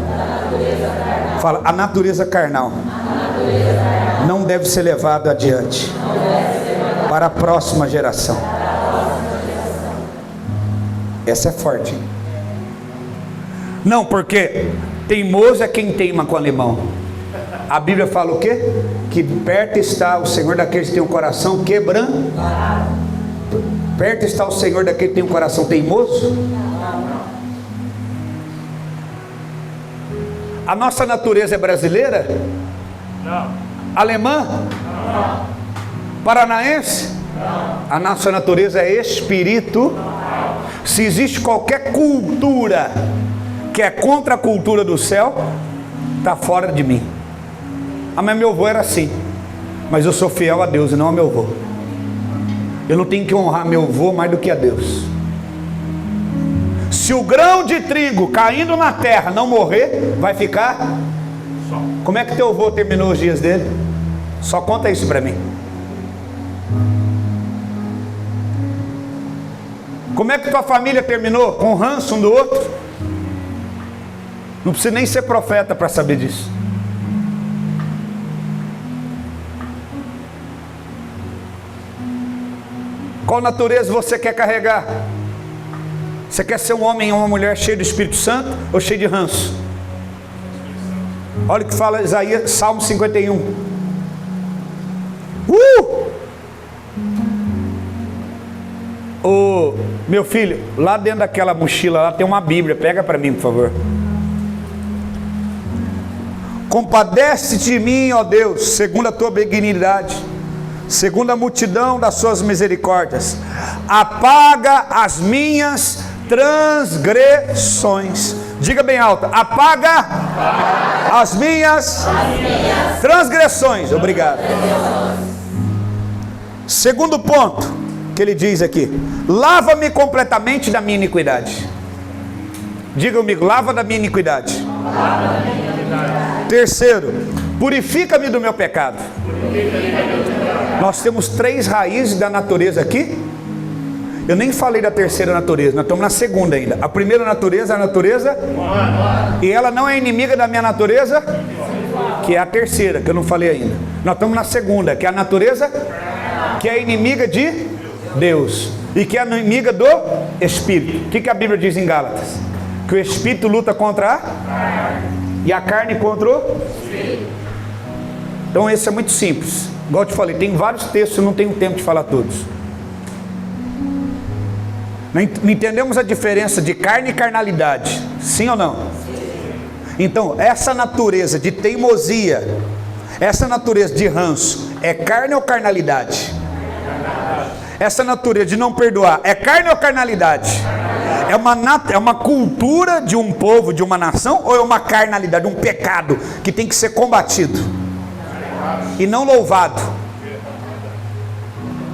Fala, a natureza carnal não deve ser levada adiante para a próxima geração. Essa é forte, hein? Não, porque teimoso é quem teima com o alemão. A Bíblia fala o quê? Que perto está o Senhor daqueles que tem um coração quebrando. Perto está o Senhor daquele que tem um coração teimoso. A nossa natureza é brasileira? Não. Alemã? Não. Paranaense? Não. A nossa natureza é espírito. Não. Se existe qualquer cultura que é contra a cultura do céu, está fora de mim. Mas meu avô era assim, mas eu sou fiel a Deus e não a meu avô. Eu não tenho que honrar meu avô mais do que a Deus. Se o grão de trigo caindo na terra não morrer, vai ficar só. Como é que teu avô terminou os dias dele? Só conta isso para mim. Como é que tua família terminou? Com ranço um do outro? Não precisa nem ser profeta para saber disso. Qual natureza você quer carregar? Você quer ser um homem ou uma mulher cheio do Espírito Santo ou cheio de ranço? Olha o que fala Isaías, Salmo 51. Meu filho, lá dentro daquela mochila lá tem uma Bíblia, pega para mim, por favor. Compadece-te de mim, ó Deus, segundo a tua benignidade, segundo a multidão das suas misericórdias, apaga as minhas transgressões. Diga bem alto, apaga as minhas transgressões. Obrigado. Segundo ponto que ele diz aqui: lava-me completamente da minha iniquidade. Diga comigo, lava da minha iniquidade. Terceiro, purifica-me do meu pecado. Nós temos 3 raízes da natureza aqui. Eu nem falei da terceira natureza, nós estamos na segunda ainda. A primeira natureza é a natureza, e ela não é inimiga da minha natureza, que é a terceira, que eu não falei ainda. Nós estamos na segunda, que é a natureza, que é inimiga de Deus, e que é inimiga do Espírito. O que a Bíblia diz em Gálatas? Que o Espírito luta contra a e a carne contra o Espírito. Então esse é muito simples. Igual eu te falei, tem vários textos, eu não tenho tempo de falar todos. Não entendemos a diferença de carne e carnalidade, sim ou não? Então, essa natureza de teimosia, essa natureza de ranço, é carne ou carnalidade? Essa natureza de não perdoar, é carne ou carnalidade? É uma cultura de um povo, de uma nação, ou é uma carnalidade, um pecado que tem que ser combatido e não louvado?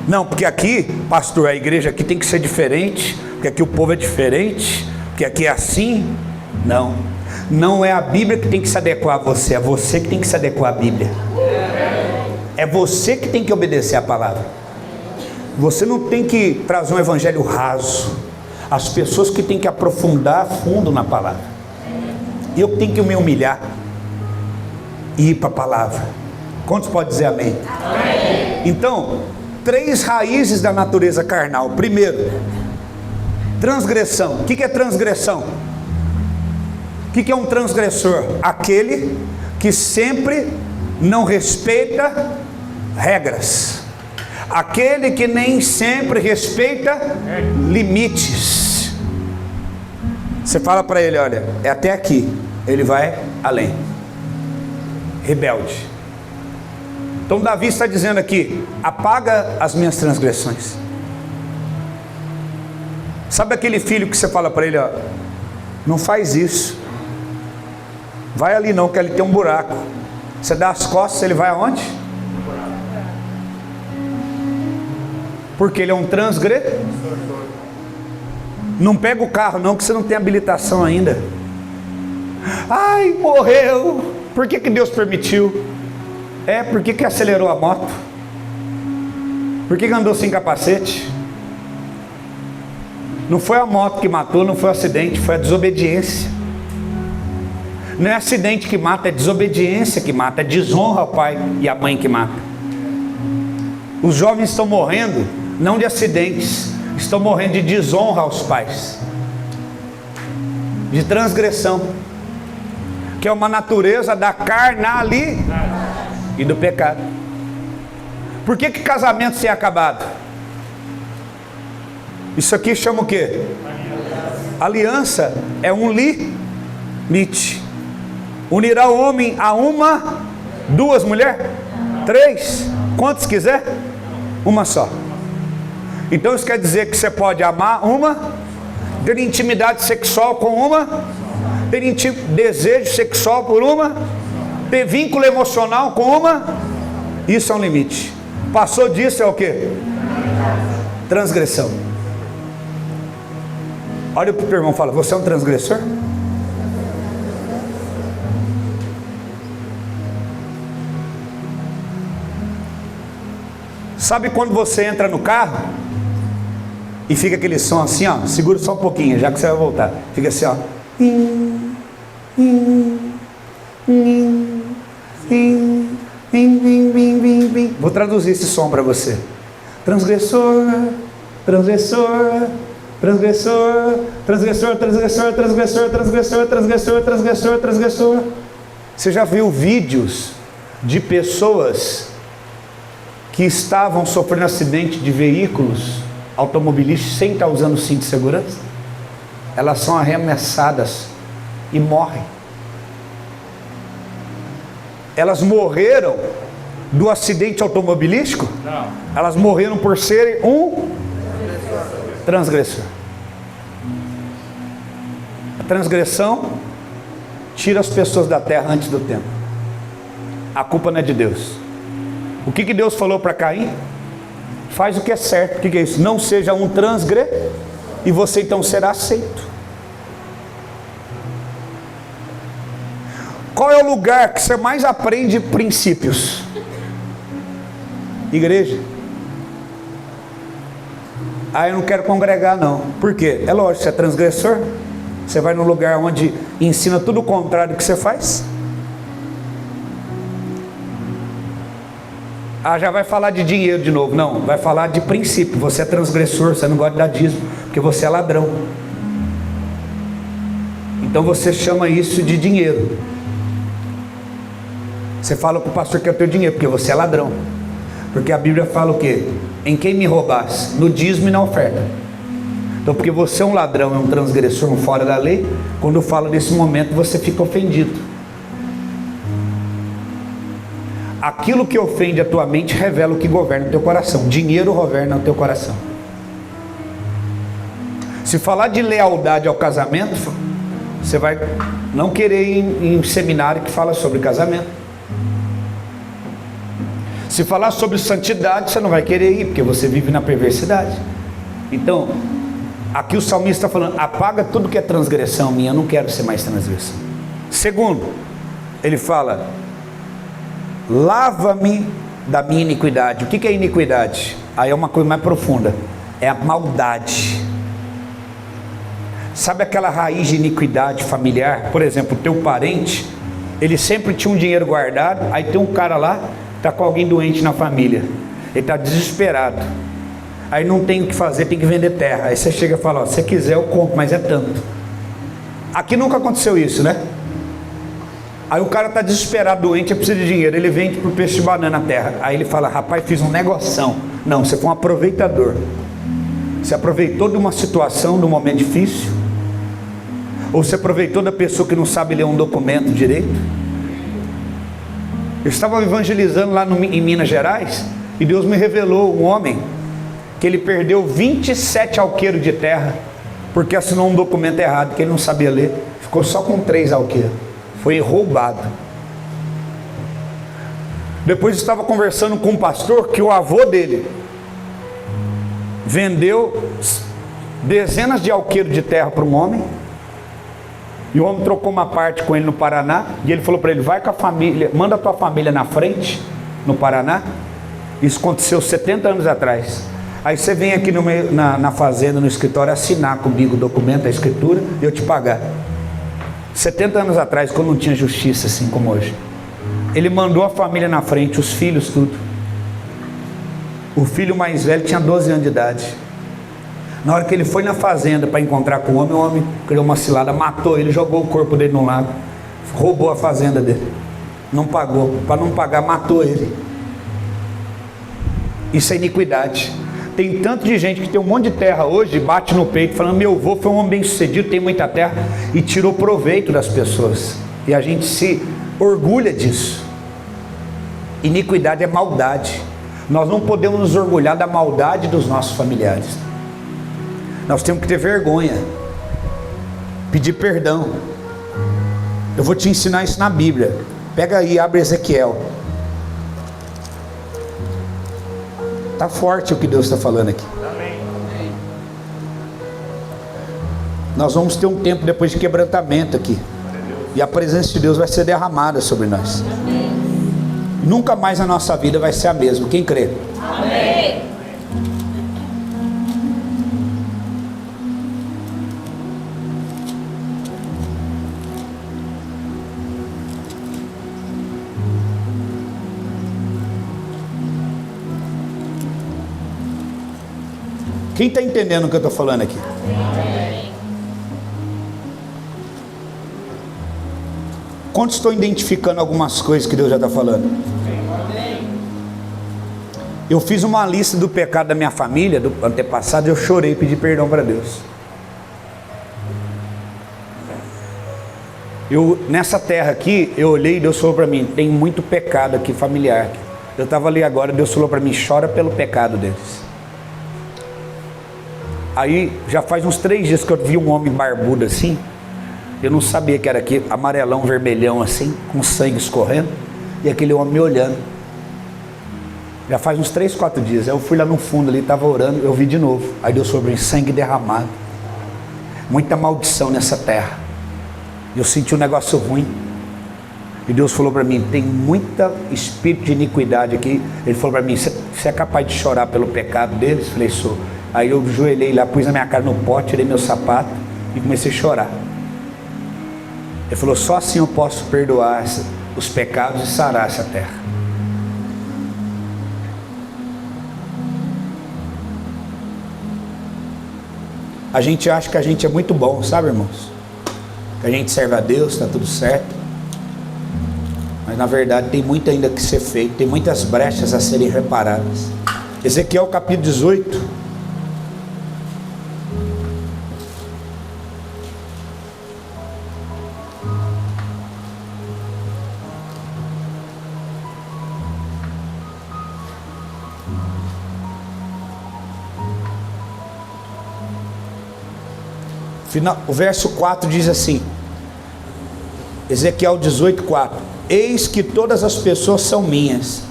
Não, porque aqui, pastor, a igreja aqui tem que ser diferente, porque aqui o povo é diferente, porque aqui é assim. Não, não é a Bíblia que tem que se adequar a você, é você que tem que se adequar à Bíblia. É você que tem que obedecer a palavra. Você não tem que trazer um evangelho raso. As pessoas que têm que aprofundar fundo na palavra. Eu tenho que me humilhar e ir para a palavra. Quantos podem dizer amém? Amém. Então, 3 raízes da natureza carnal. Primeiro, transgressão. O que é transgressão? O que é um transgressor? Aquele que sempre não respeita regras, aquele que nem sempre respeita limites. Você fala para ele, olha, é até aqui, ele vai além. Rebelde. Então Davi está dizendo aqui, apaga as minhas transgressões. Sabe aquele filho que você fala para ele, ó, não faz isso, vai ali não, que ali tem um buraco. Você dá as costas, ele vai aonde? Porque ele é um transgressor. Não pega o carro não, que você não tem habilitação ainda. Ai, morreu. Por que Deus permitiu? Por que acelerou a moto? Por que andou sem capacete? Não foi a moto que matou, não foi o acidente, foi a desobediência. Não é acidente que mata, é desobediência que mata, é desonra ao pai e à mãe que mata. Os jovens estão morrendo, não de acidentes, estão morrendo de desonra aos pais, de transgressão, que é uma natureza da carnalidade e do pecado. Por que casamento se é acabado? Isso aqui chama o quê? Aliança é um limite. Unirá o homem a uma, 2 mulheres, 3, quantos quiser, uma só. Então isso quer dizer que você pode amar uma, ter intimidade sexual com uma, ter desejo sexual por uma, ter vínculo emocional com uma. Isso é um limite. Passou disso é o quê? Transgressão. Olha para o teu irmão e fala, você é um transgressor? Sabe quando você entra no carro e fica aquele som assim, ó, segura só um pouquinho, já que você vai voltar. Fica assim, ó. Vou traduzir esse som para você. Transgressor, transgressor, transgressor, transgressor, transgressor, transgressor, transgressor, transgressor, transgressor, transgressor. Você já viu vídeos de pessoas que estavam sofrendo acidente de veículos automobilísticos sem estar usando cinto de segurança? Elas são arremessadas e morrem. Elas morreram do acidente automobilístico? Não. Elas morreram por serem um transgressor. A transgressão tira as pessoas da terra antes do tempo. A culpa não é de Deus. O que Deus falou para Caim? Faz o que é certo. O que é isso? Não seja um transgressor, e você então será aceito. Qual é o lugar que você mais aprende princípios? Igreja. Ah, eu não quero congregar não. Por quê? É lógico, você é transgressor. Você vai num lugar onde ensina tudo o contrário do que você faz. Ah, já vai falar de dinheiro de novo. Não, vai falar de princípio. Você é transgressor, você não gosta de dar dízimo, porque você é ladrão. Então você chama isso de dinheiro. Você fala para o pastor que é o teu dinheiro, porque você é ladrão. Porque a Bíblia fala o quê? Em quem me roubasse? No dízimo e na oferta. Então, porque você é um ladrão, é um transgressor, um fora da lei, quando fala desse momento, você fica ofendido. Aquilo que ofende a tua mente revela o que governa o teu coração. Dinheiro governa o teu coração. Se falar de lealdade ao casamento, você vai não querer ir em um seminário que fala sobre casamento. Se falar sobre santidade, você não vai querer ir, porque você vive na perversidade. Então, aqui o salmista está falando, apaga tudo que é transgressão minha, eu não quero ser mais transgressão. Segundo, ele fala, lava-me da minha iniquidade. O que é iniquidade? Aí é uma coisa mais profunda, é a maldade. Sabe aquela raiz de iniquidade familiar? Por exemplo, o teu parente, ele sempre tinha um dinheiro guardado, aí tem um cara lá, está com alguém doente na família, ele está desesperado, aí não tem o que fazer, tem que vender terra. Aí você chega e fala, ó, se você quiser eu compro, mas é tanto. Aqui nunca aconteceu isso, né? Aí o cara está desesperado, doente, precisa de dinheiro, ele vende para o peixe de banana a terra. Aí ele fala, rapaz, fiz um negoção. Não, você foi um aproveitador. Você aproveitou de uma situação, de um momento difícil, ou você aproveitou da pessoa que não sabe ler um documento direito. Eu estava evangelizando lá em Minas Gerais, e Deus me revelou um homem, que ele perdeu 27 alqueiros de terra, porque assinou um documento errado, que ele não sabia ler, ficou só com 3 alqueiros, foi roubado. Depois eu estava conversando com um pastor, que o avô dele, vendeu dezenas de alqueiros de terra para um homem, e o homem trocou uma parte com ele no Paraná, e ele falou para ele, vai com a família, manda a tua família na frente, no Paraná. Isso aconteceu 70 anos atrás. Aí você vem aqui na fazenda, no escritório, assinar comigo o documento, a escritura, e eu te pagar. 70 anos atrás, quando não tinha justiça assim como hoje. Ele mandou a família na frente, os filhos, tudo. O filho mais velho tinha 12 anos de idade. Na hora que ele foi na fazenda para encontrar com o homem criou uma cilada, matou ele, jogou o corpo dele no lago, roubou a fazenda dele, não pagou, para não pagar matou ele. Isso é iniquidade. Tem tanto de gente que tem um monte de terra hoje, bate no peito falando, meu avô foi um homem bem sucedido, tem muita terra, e tirou proveito das pessoas, e a gente se orgulha disso. Iniquidade é maldade. Nós não podemos nos orgulhar da maldade dos nossos familiares. Nós temos que ter vergonha, pedir perdão. Eu vou te ensinar isso na Bíblia. Pega aí, abre Ezequiel. Está forte o que Deus está falando aqui. Amém. Nós vamos ter um tempo depois de quebrantamento aqui, e a presença de Deus vai ser derramada sobre nós. Amém. Nunca mais a nossa vida vai ser a mesma. Quem crê? Amém. Quem está entendendo o que eu estou falando aqui? Amém. Quantos estão identificando algumas coisas que Deus já está falando? Amém. Eu fiz uma lista do pecado da minha família, do antepassado, eu chorei e pedi perdão para Deus. Nessa terra aqui, eu olhei e Deus falou para mim, tem muito pecado aqui familiar. Eu estava ali agora, Deus falou para mim, chora pelo pecado deles. Aí já faz uns 3 dias que eu vi um homem barbudo assim, eu não sabia que era aqui, amarelão, vermelhão assim, com sangue escorrendo, e aquele homem me olhando. Já faz uns 3, 4 dias, aí eu fui lá no fundo ali, estava orando, eu vi de novo, aí Deus falou, sangue derramado, muita maldição nessa terra, eu senti um negócio ruim. E Deus falou para mim, tem muita espírito de iniquidade aqui. Ele falou para mim, você é capaz de chorar pelo pecado deles? Eu falei, sou. Aí eu joelhei lá, pus a minha cara no pote, tirei meu sapato e comecei a chorar. Ele falou, só assim eu posso perdoar os pecados e sarar essa terra. A gente acha que a gente é muito bom, sabe, irmãos? Que a gente serve a Deus, está tudo certo. Mas na verdade tem muito ainda que ser feito, tem muitas brechas a serem reparadas. Ezequiel capítulo 18. O verso 4 diz assim, Ezequiel 18, 4: Eis que todas as pessoas são minhas,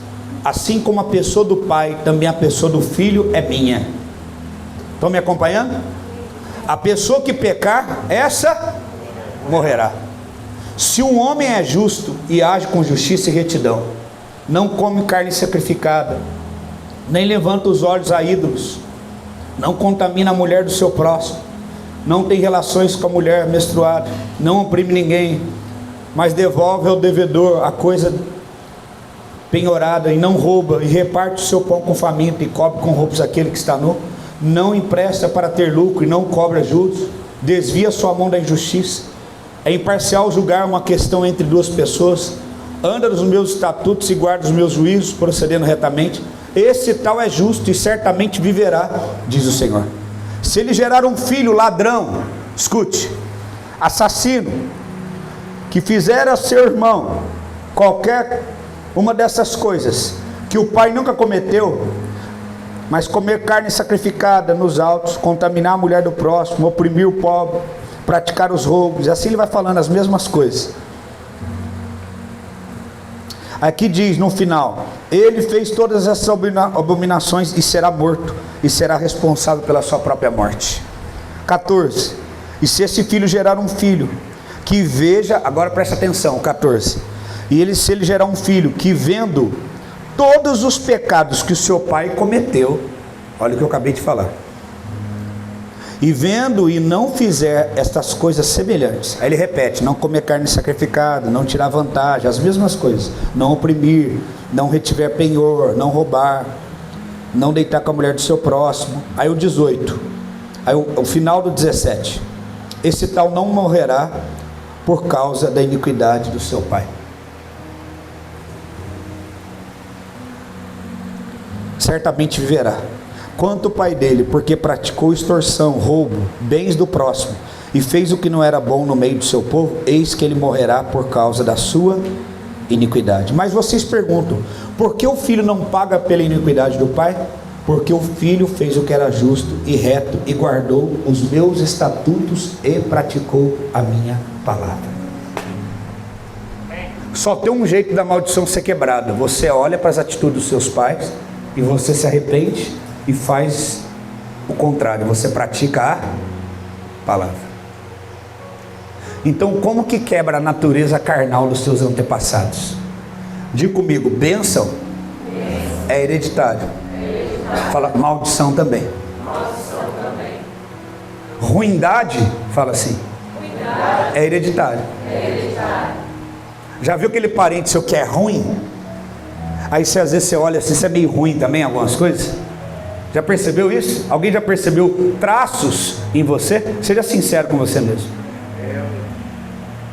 assim como a pessoa do pai, também a pessoa do filho é minha. Estão me acompanhando? A pessoa que pecar, essa morrerá. Se um homem é justo e age com justiça e retidão, não come carne sacrificada, nem levanta os olhos a ídolos, não contamina a mulher do seu próximo, não tem relações com a mulher menstruada, não oprime ninguém, mas devolve ao devedor a coisa penhorada, e não rouba, e reparte o seu pão com faminto, e cobre com roupas aquele que está nu, não empresta para ter lucro, e não cobra juros, desvia sua mão da injustiça, é imparcial julgar uma questão entre duas pessoas, anda nos meus estatutos e guarda os meus juízos, procedendo retamente, esse tal é justo e certamente viverá, diz o Senhor. Se ele gerar um filho ladrão, escute, assassino, que fizer a seu irmão qualquer uma dessas coisas que o pai nunca cometeu, mas comer carne sacrificada nos altos, contaminar a mulher do próximo, oprimir o pobre, praticar os roubos, e assim ele vai falando as mesmas coisas. Aqui diz no final, ele fez todas essas abominações e será morto, e será responsável pela sua própria morte. 14, e se esse filho gerar um filho, que veja, agora presta atenção, 14, e se ele gerar um filho, que vendo todos os pecados que o seu pai cometeu, olha o que eu acabei de falar, e vendo e não fizer estas coisas semelhantes, aí ele repete, não comer carne sacrificada, não tirar vantagem, as mesmas coisas, não oprimir, não retiver penhor, não roubar, não deitar com a mulher do seu próximo, aí o 18, aí o final do 17, esse tal não morrerá por causa da iniquidade do seu pai, certamente viverá, quanto o pai dele, porque praticou extorsão, roubo, bens do próximo, e fez o que não era bom no meio do seu povo, eis que ele morrerá por causa da sua iniquidade. Mas vocês perguntam, por que o filho não paga pela iniquidade do pai? Porque o filho fez o que era justo e reto, e guardou os meus estatutos, e praticou a minha palavra. Só tem um jeito da maldição ser quebrada, você olha para as atitudes dos seus pais, e você se arrepende, e faz o contrário, você pratica a palavra. Então como que quebra a natureza carnal dos seus antepassados? Diga comigo, bênção é hereditário. Fala, maldição também. Ruindade, fala assim, é hereditário. Já viu aquele parente seu que é ruim? Aí às vezes você olha assim, você é meio ruim também algumas coisas. Já percebeu isso? Alguém já percebeu traços em você? Seja sincero com você mesmo.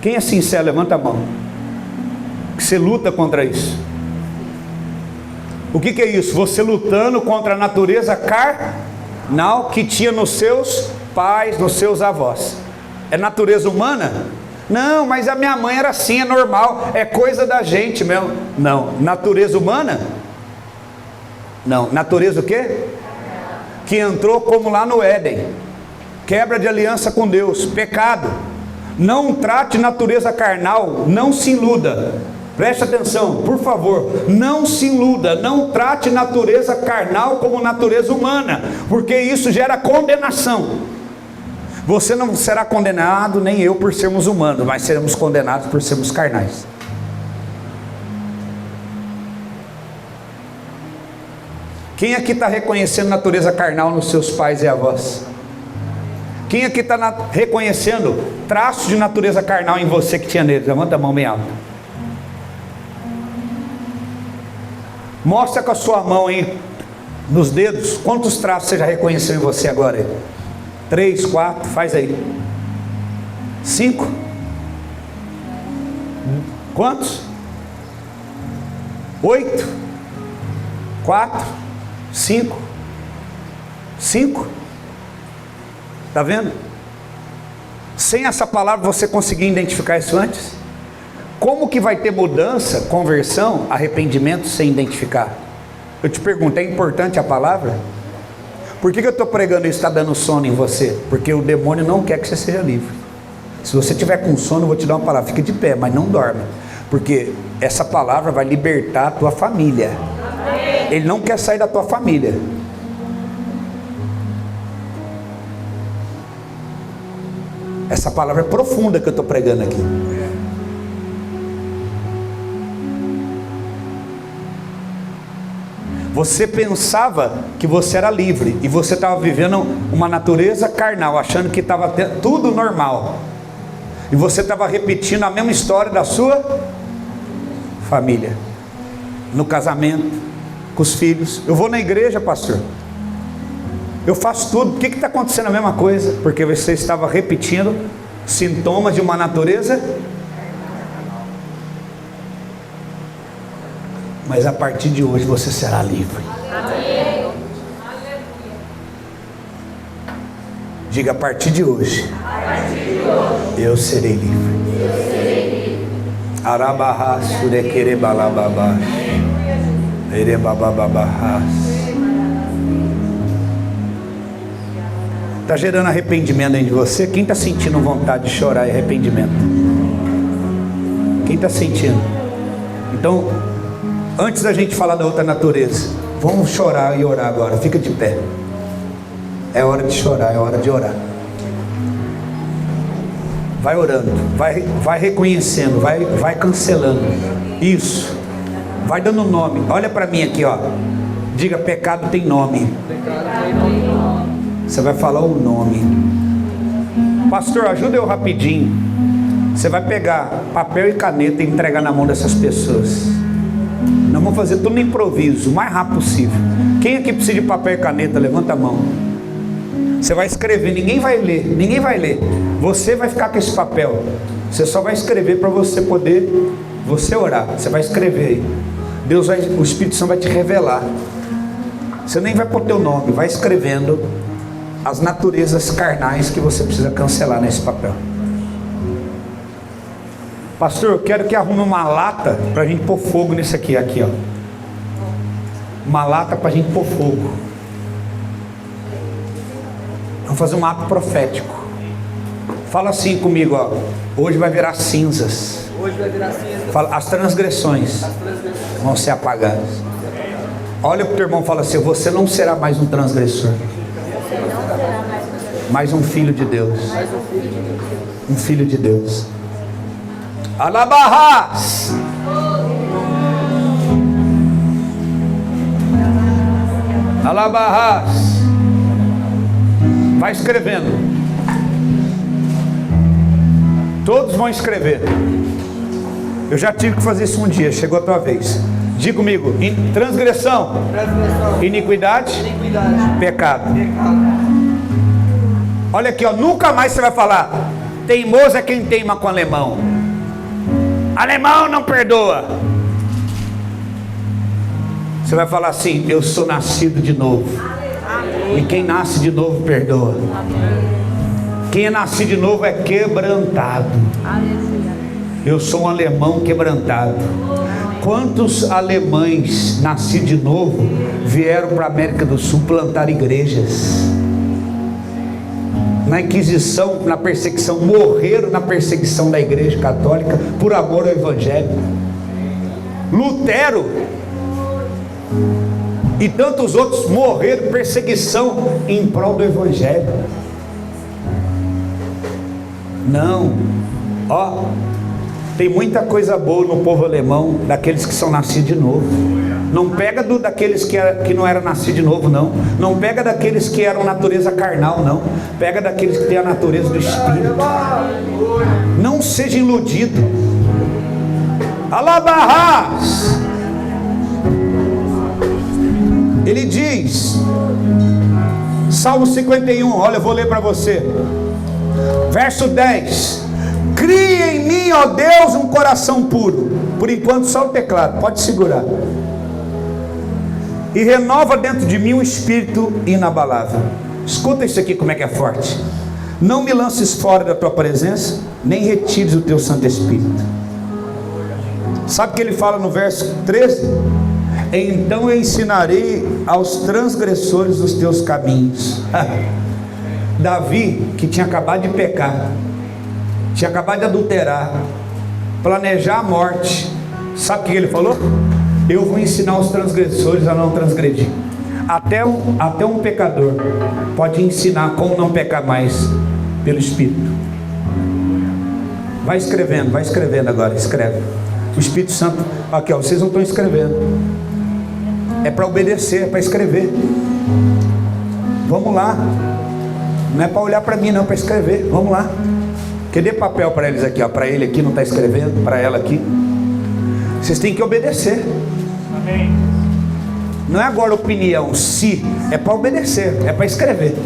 Quem é sincero, levanta a mão. Que você luta contra isso. O que é isso? Você lutando contra a natureza carnal que tinha nos seus pais, nos seus avós. É natureza humana? Não, mas a minha mãe era assim, é normal, é coisa da gente mesmo. Não, natureza humana? Não, natureza o quê? Que entrou como lá no Éden, quebra de aliança com Deus, pecado. Não trate natureza carnal, não se iluda, preste atenção, por favor, não se iluda, não trate natureza carnal como natureza humana, porque isso gera condenação. Você não será condenado, nem eu, por sermos humanos, mas seremos condenados por sermos carnais. Quem aqui está reconhecendo natureza carnal nos seus pais e avós? Quem aqui está reconhecendo traços de natureza carnal em você que tinha neles? Levanta a mão bem alta. Mostra com a sua mão aí, nos dedos, quantos traços você já reconheceu em você agora aí? 3, 4, faz aí. 5? Quantos? 8? 4? 5? 5? Está vendo? Sem essa palavra você conseguir identificar isso antes? Como que vai ter mudança, conversão, arrependimento sem identificar? Eu te pergunto, é importante a palavra? Por que eu estou pregando isso, está dando sono em você? Porque o demônio não quer que você seja livre. Se você tiver com sono, eu vou te dar uma palavra, fique de pé, mas não dorme. Porque essa palavra vai libertar a tua família. Ele não quer sair da tua família. Essa palavra é profunda que eu estou pregando aqui. Você pensava que você era livre e você estava vivendo uma natureza carnal, achando que estava tudo normal. E você estava repetindo a mesma história da sua família, no casamento, com os filhos. Eu vou na igreja, pastor, eu faço tudo. Por que está acontecendo a mesma coisa? Porque você estava repetindo sintomas de uma natureza. Mas a partir de hoje você será livre. Amém. Diga, a partir de hoje, eu serei livre. Arabarra surekere balababa. Erebabababahas. Está gerando arrependimento dentro de você? Quem está sentindo vontade de chorar e arrependimento? Quem está sentindo? Então, antes da gente falar da outra natureza, vamos chorar e orar agora. Fica de pé. É hora de chorar, é hora de orar. Vai orando, vai reconhecendo, vai cancelando. Isso. Vai dando nome. Olha para mim aqui, ó. Diga, pecado tem nome. Você vai falar o nome. Pastor, ajuda eu rapidinho. Você vai pegar papel e caneta e entregar na mão dessas pessoas. Nós vamos fazer tudo no improviso, o mais rápido possível. Quem aqui precisa de papel e caneta? Levanta a mão. Você vai escrever, ninguém vai ler. Você vai ficar com esse papel. Você só vai escrever para você poder orar. Você vai escrever aí. O Espírito Santo vai te revelar. Você nem vai pôr teu nome, vai escrevendo as naturezas carnais que você precisa cancelar nesse papel. Pastor, eu quero que arrume uma lata para a gente pôr fogo nisso aqui, ó. Uma lata para a gente pôr fogo. Vamos fazer um ato profético. Fala assim comigo, ó. Hoje vai virar cinzas. Hoje vai virar cinzas. Fala, as transgressões vão ser apagadas. Olha para o teu irmão e fala assim: você não será mais um transgressor, mas um filho de Deus. Um filho de Deus. Alabarras. Alabarras. Vai escrevendo. Todos vão escrever. Eu já tive que fazer isso um dia. Chegou a tua vez. Diga comigo: transgressão, iniquidade, pecado. Olha aqui, ó. Nunca mais você vai falar: teimoso é quem teima com alemão. Alemão não perdoa. Você vai falar assim: eu sou nascido de novo. E quem nasce de novo perdoa. Quem é nascido de novo é quebrantado. Eu sou um alemão quebrantado. Quantos alemães nascidos de novo vieram para a América do Sul plantar igrejas? Na Inquisição, na perseguição, morreram na perseguição da Igreja Católica por amor ao Evangelho. Lutero e tantos outros morreram em perseguição em prol do Evangelho. Não, ó, Tem muita coisa boa no povo alemão, daqueles que são nascidos de novo. Não pega daqueles que não eram nascidos de novo, não. Não pega daqueles que eram natureza carnal, não. Pega daqueles que têm a natureza do Espírito. Não seja iludido. Alabarras. Ele diz, Salmo 51, olha, eu vou ler para você. Verso 10. Cria em mim, ó Deus, um coração puro. Por enquanto só o teclado, pode segurar. E renova dentro de mim um espírito inabalável. Escuta isso aqui como é que é forte. Não me lances fora da tua presença, nem retires o teu Santo Espírito. Sabe o que ele fala no verso 13? Então eu ensinarei aos transgressores os teus caminhos. Davi, que tinha acabado de pecar, tinha acabado de adulterar, planejar a morte, sabe o que ele falou? Eu vou ensinar os transgressores a não transgredir. Até um pecador pode ensinar como não pecar mais pelo Espírito. Vai escrevendo agora, escreve. O Espírito Santo, aqui ó, vocês não estão escrevendo. É para obedecer, é para escrever. Vamos lá. Não é para olhar para mim não, é para escrever. Vamos lá. Que dê papel para eles aqui, ó. Para ele aqui não está escrevendo, para ela aqui. Vocês têm que obedecer. Amém. Não é agora opinião, se é para obedecer, é para escrever.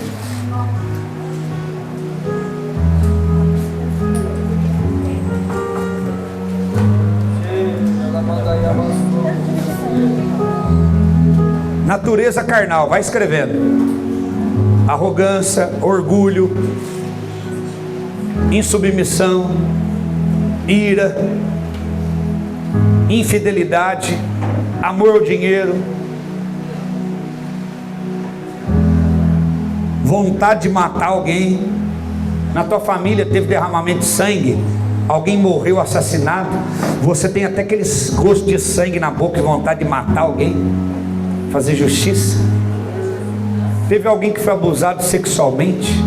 Natureza carnal, vai escrevendo. Arrogância, orgulho, insubmissão, ira, infidelidade, amor ao dinheiro, vontade de matar alguém. Na tua família teve derramamento de sangue, alguém morreu assassinado, você tem até aquele gosto de sangue na boca e vontade de matar alguém, fazer justiça. Teve alguém que foi abusado sexualmente.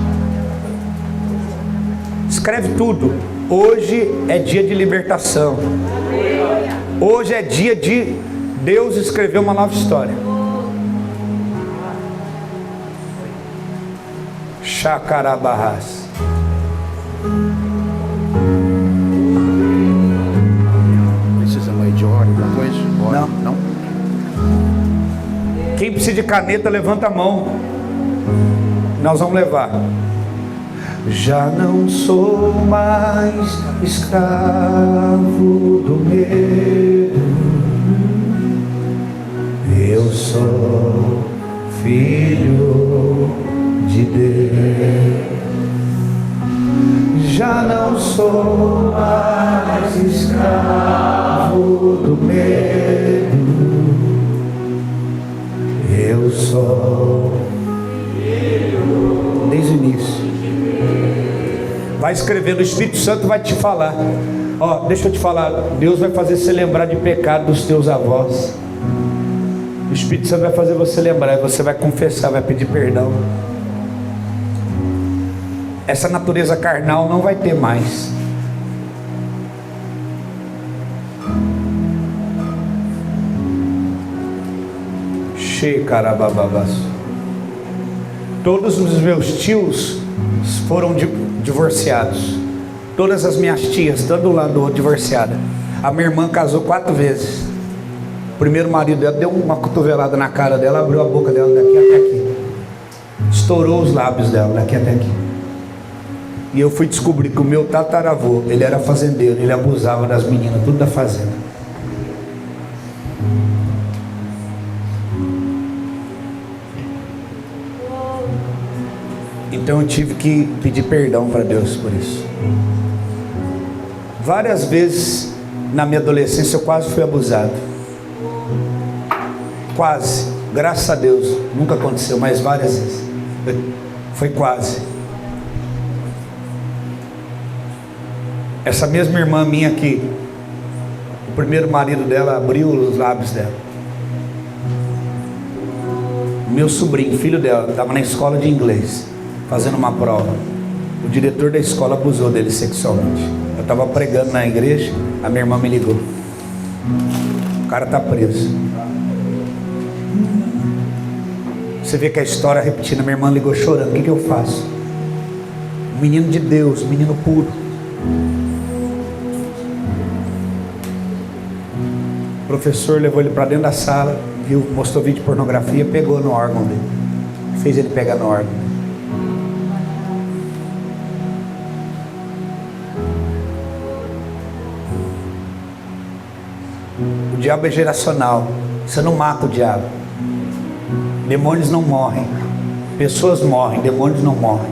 Escreve tudo. Hoje é dia de libertação. Hoje é dia de Deus escrever uma nova história. Chacarabarras. Precisa mais de óleo, alguma coisa? Não? Quem precisa de caneta, levanta a mão. Nós vamos levar. Já não sou mais escravo do medo. Eu sou filho de Deus. Já não sou mais escravo do medo. Eu sou filho desde o início. Vai escrevendo, o Espírito Santo vai te falar. Ó, deixa eu te falar, Deus vai fazer você lembrar de pecado dos teus avós. O Espírito Santo vai fazer você lembrar, você vai confessar, vai pedir perdão. Essa natureza carnal não vai ter mais. Todos os meus tios foram divorciados. Todas as minhas tias, tanto um lado do outro, divorciada. A minha irmã casou 4 vezes. O primeiro marido dela deu uma cotovelada na cara dela, abriu a boca dela daqui até aqui, estourou os lábios dela daqui até aqui. E eu fui descobrir que o meu tataravô, ele era fazendeiro, ele abusava das meninas, tudo da fazenda. Então eu tive que pedir perdão para Deus por isso. Várias vezes na minha adolescência eu quase fui abusado. Quase, graças a Deus, nunca aconteceu, mas várias vezes. Foi quase. Essa mesma irmã minha aqui, o primeiro marido dela abriu os lábios dela. Meu sobrinho, filho dela, estava na escola de inglês, fazendo uma prova. O diretor da escola abusou dele sexualmente. Eu estava pregando na igreja, a minha irmã me ligou. O cara está preso. Você vê que a história repetindo, a minha irmã ligou chorando. O que eu faço? Menino de Deus, menino puro. O professor levou ele para dentro da sala, viu, mostrou vídeo de pornografia, pegou no órgão dele. Fez ele pegar no órgão. O diabo é geracional. Você não mata o diabo. Demônios não morrem. Pessoas morrem, demônios não morrem.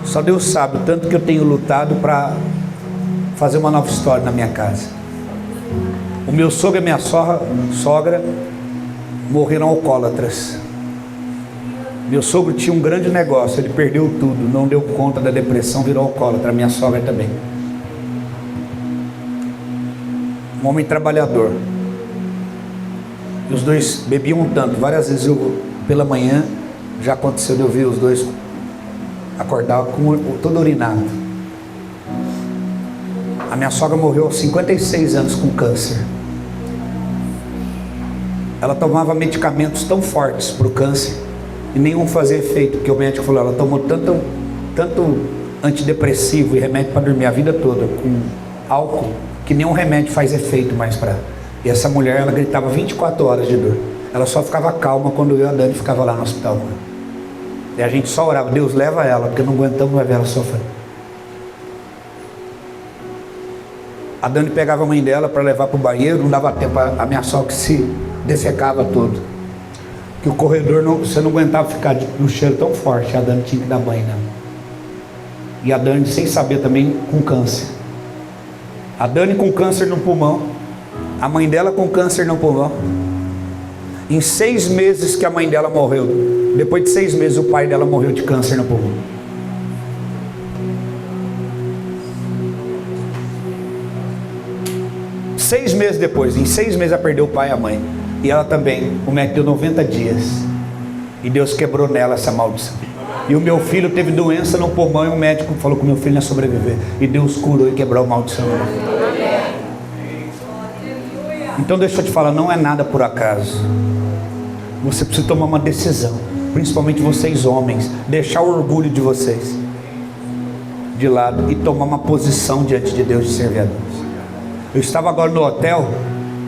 Só Deus sabe o tanto que eu tenho lutado para fazer uma nova história na minha casa. O meu sogro e a minha sogra morreram alcoólatras. Meu sogro tinha um grande negócio, ele perdeu tudo, não deu conta da depressão, virou alcoólatra. Minha sogra também. Um homem trabalhador. E os dois bebiam tanto. Várias vezes pela manhã, já aconteceu de eu ver os dois acordar todo urinado. A minha sogra morreu aos 56 anos com câncer. Ela tomava medicamentos tão fortes para o câncer e nenhum fazia efeito, porque o médico falou, ela tomou tanto antidepressivo e remédio para dormir a vida toda com álcool, que nenhum remédio faz efeito mais para ela. E essa mulher, ela gritava 24 horas de dor. Ela só ficava calma quando eu e a Dani ficava lá no hospital. E a gente só orava, Deus leva ela, porque não aguentamos mais ver ela sofrer. A Dani pegava a mãe dela para levar para o banheiro, não dava tempo, a minha sogra se defecava todo. Que o corredor, você não aguentava ficar no cheiro tão forte, a Dani tinha que dar banho, né? E a Dani, sem saber também, com câncer. A Dani com câncer no pulmão, a mãe dela com câncer no pulmão. Em 6 meses que a mãe dela morreu, depois de 6 meses o pai dela morreu de câncer no pulmão. Seis meses depois, em 6 meses ela perdeu o pai e a mãe. E ela também, o médico deu 90 dias. E Deus quebrou nela essa maldição. E o meu filho teve doença no pulmão e o médico falou que o meu filho ia sobreviver. E Deus curou e quebrou a maldição. Então deixa eu te falar, não é nada por acaso. Você precisa tomar uma decisão. Principalmente vocês homens. Deixar o orgulho de vocês de lado e tomar uma posição diante de Deus de servir a Deus. Eu estava agora no hotel,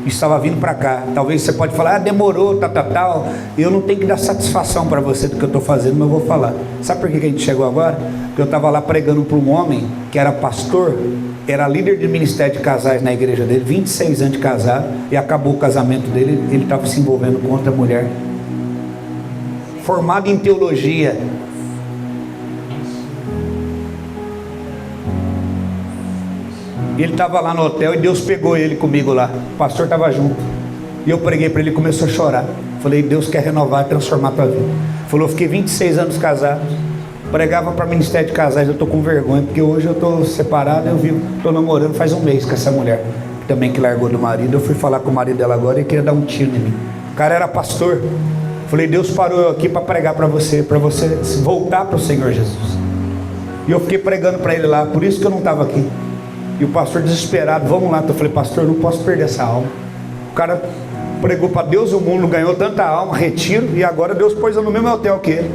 estava vindo para cá. Talvez você pode falar, demorou, tal. Eu não tenho que dar satisfação para você do que eu estou fazendo, mas eu vou falar. Sabe por que a gente chegou agora? Porque eu estava lá pregando para um homem que era pastor, era líder de ministério de casais na igreja dele, 26 anos de casado, e acabou o casamento dele, ele estava se envolvendo com outra mulher. Formado em teologia. E ele estava lá no hotel e Deus pegou ele comigo lá. O pastor estava junto. E eu preguei para ele e começou a chorar. Falei, Deus quer renovar e transformar a tua vida. Falou, eu fiquei 26 anos casado. Pregava para ministério de casais, eu estou com vergonha, porque hoje eu estou separado, estou namorando faz um mês com essa mulher, também que largou do marido. Eu fui falar com o marido dela agora e queria dar um tiro em mim. O cara era pastor. Falei, Deus parou eu aqui para pregar para você voltar para o Senhor Jesus. E eu fiquei pregando para ele lá, por isso que eu não estava aqui. E o pastor desesperado, vamos lá. Eu falei, pastor, eu não posso perder essa alma. O cara pregou para Deus e o mundo, ganhou tanta alma, retiro, e agora Deus pôs eu no mesmo hotel que ele.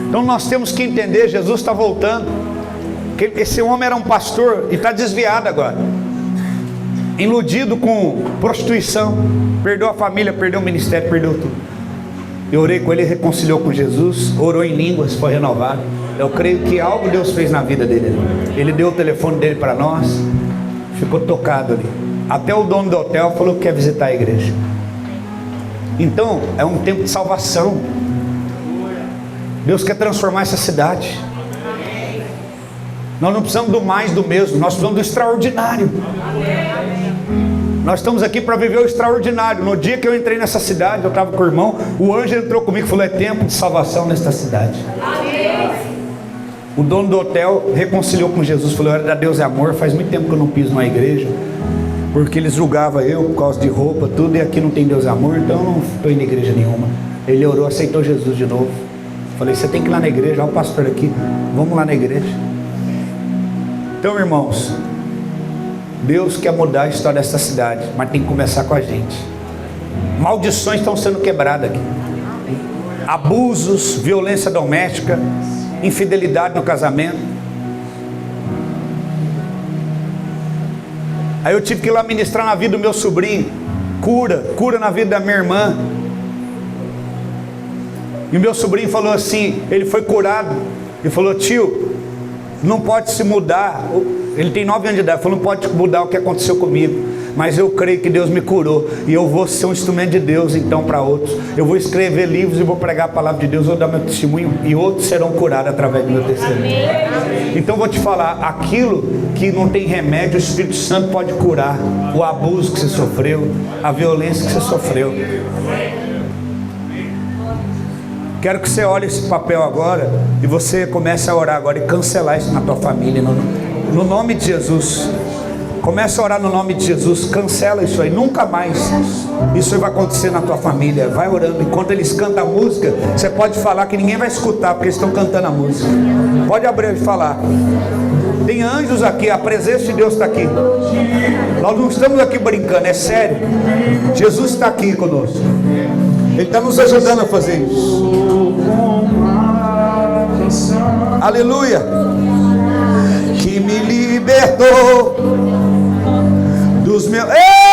Então nós temos que entender, Jesus está voltando. Que esse homem era um pastor e está desviado agora. Iludido com prostituição. Perdeu a família, perdeu o ministério, perdeu tudo. Eu orei com ele, reconciliou com Jesus, orou em línguas, foi renovado. Eu creio que algo Deus fez na vida dele. Ele deu o telefone dele para nós, ficou tocado ali. Até o dono do hotel falou que quer visitar a igreja. Então, é um tempo de salvação. Deus quer transformar essa cidade. Nós não precisamos do mais do mesmo, nós precisamos do extraordinário. Nós estamos aqui para viver o extraordinário. No dia que eu entrei nessa cidade, eu estava com o irmão, o anjo entrou comigo e falou, é tempo de salvação nesta cidade. O dono do hotel reconciliou com Jesus, falou, era Deus é amor, faz muito tempo que eu não piso numa igreja, porque eles julgavam eu por causa de roupa, tudo, e aqui não tem Deus é amor, então eu não estou indo em igreja nenhuma. Ele orou, aceitou Jesus de novo. Falei, você tem que ir lá na igreja, olha o pastor aqui, vamos lá na igreja. Então, irmãos, Deus quer mudar a história dessa cidade, mas tem que começar com a gente. Maldições estão sendo quebradas aqui. Abusos, violência doméstica, infidelidade no casamento. Aí eu tive que ir lá ministrar na vida do meu sobrinho. Cura na vida da minha irmã. E o meu sobrinho falou assim, ele foi curado. Ele falou, tio, não pode se mudar. Ele tem 9 anos de idade, falou, não pode mudar o que aconteceu comigo. Mas eu creio que Deus me curou. E eu vou ser um instrumento de Deus então para outros. Eu vou escrever livros e vou pregar a palavra de Deus, vou dar meu testemunho. E outros serão curados através do meu testemunho. Então vou te falar, aquilo que não tem remédio, o Espírito Santo pode curar. O abuso que você sofreu, a violência que você sofreu. Quero que você olhe esse papel agora e você comece a orar agora e cancelar isso na tua família, no nome de Jesus. Começa a orar no nome de Jesus, cancela isso aí, nunca mais isso vai acontecer na tua família. Vai orando, enquanto eles cantam a música, você pode falar que ninguém vai escutar, porque eles estão cantando a música. Pode abrir e falar. Tem anjos aqui, a presença de Deus está aqui. Nós não estamos aqui brincando, é sério. Jesus está aqui conosco. Ele está nos ajudando a fazer isso. Aleluia. Que me libertou dos meus...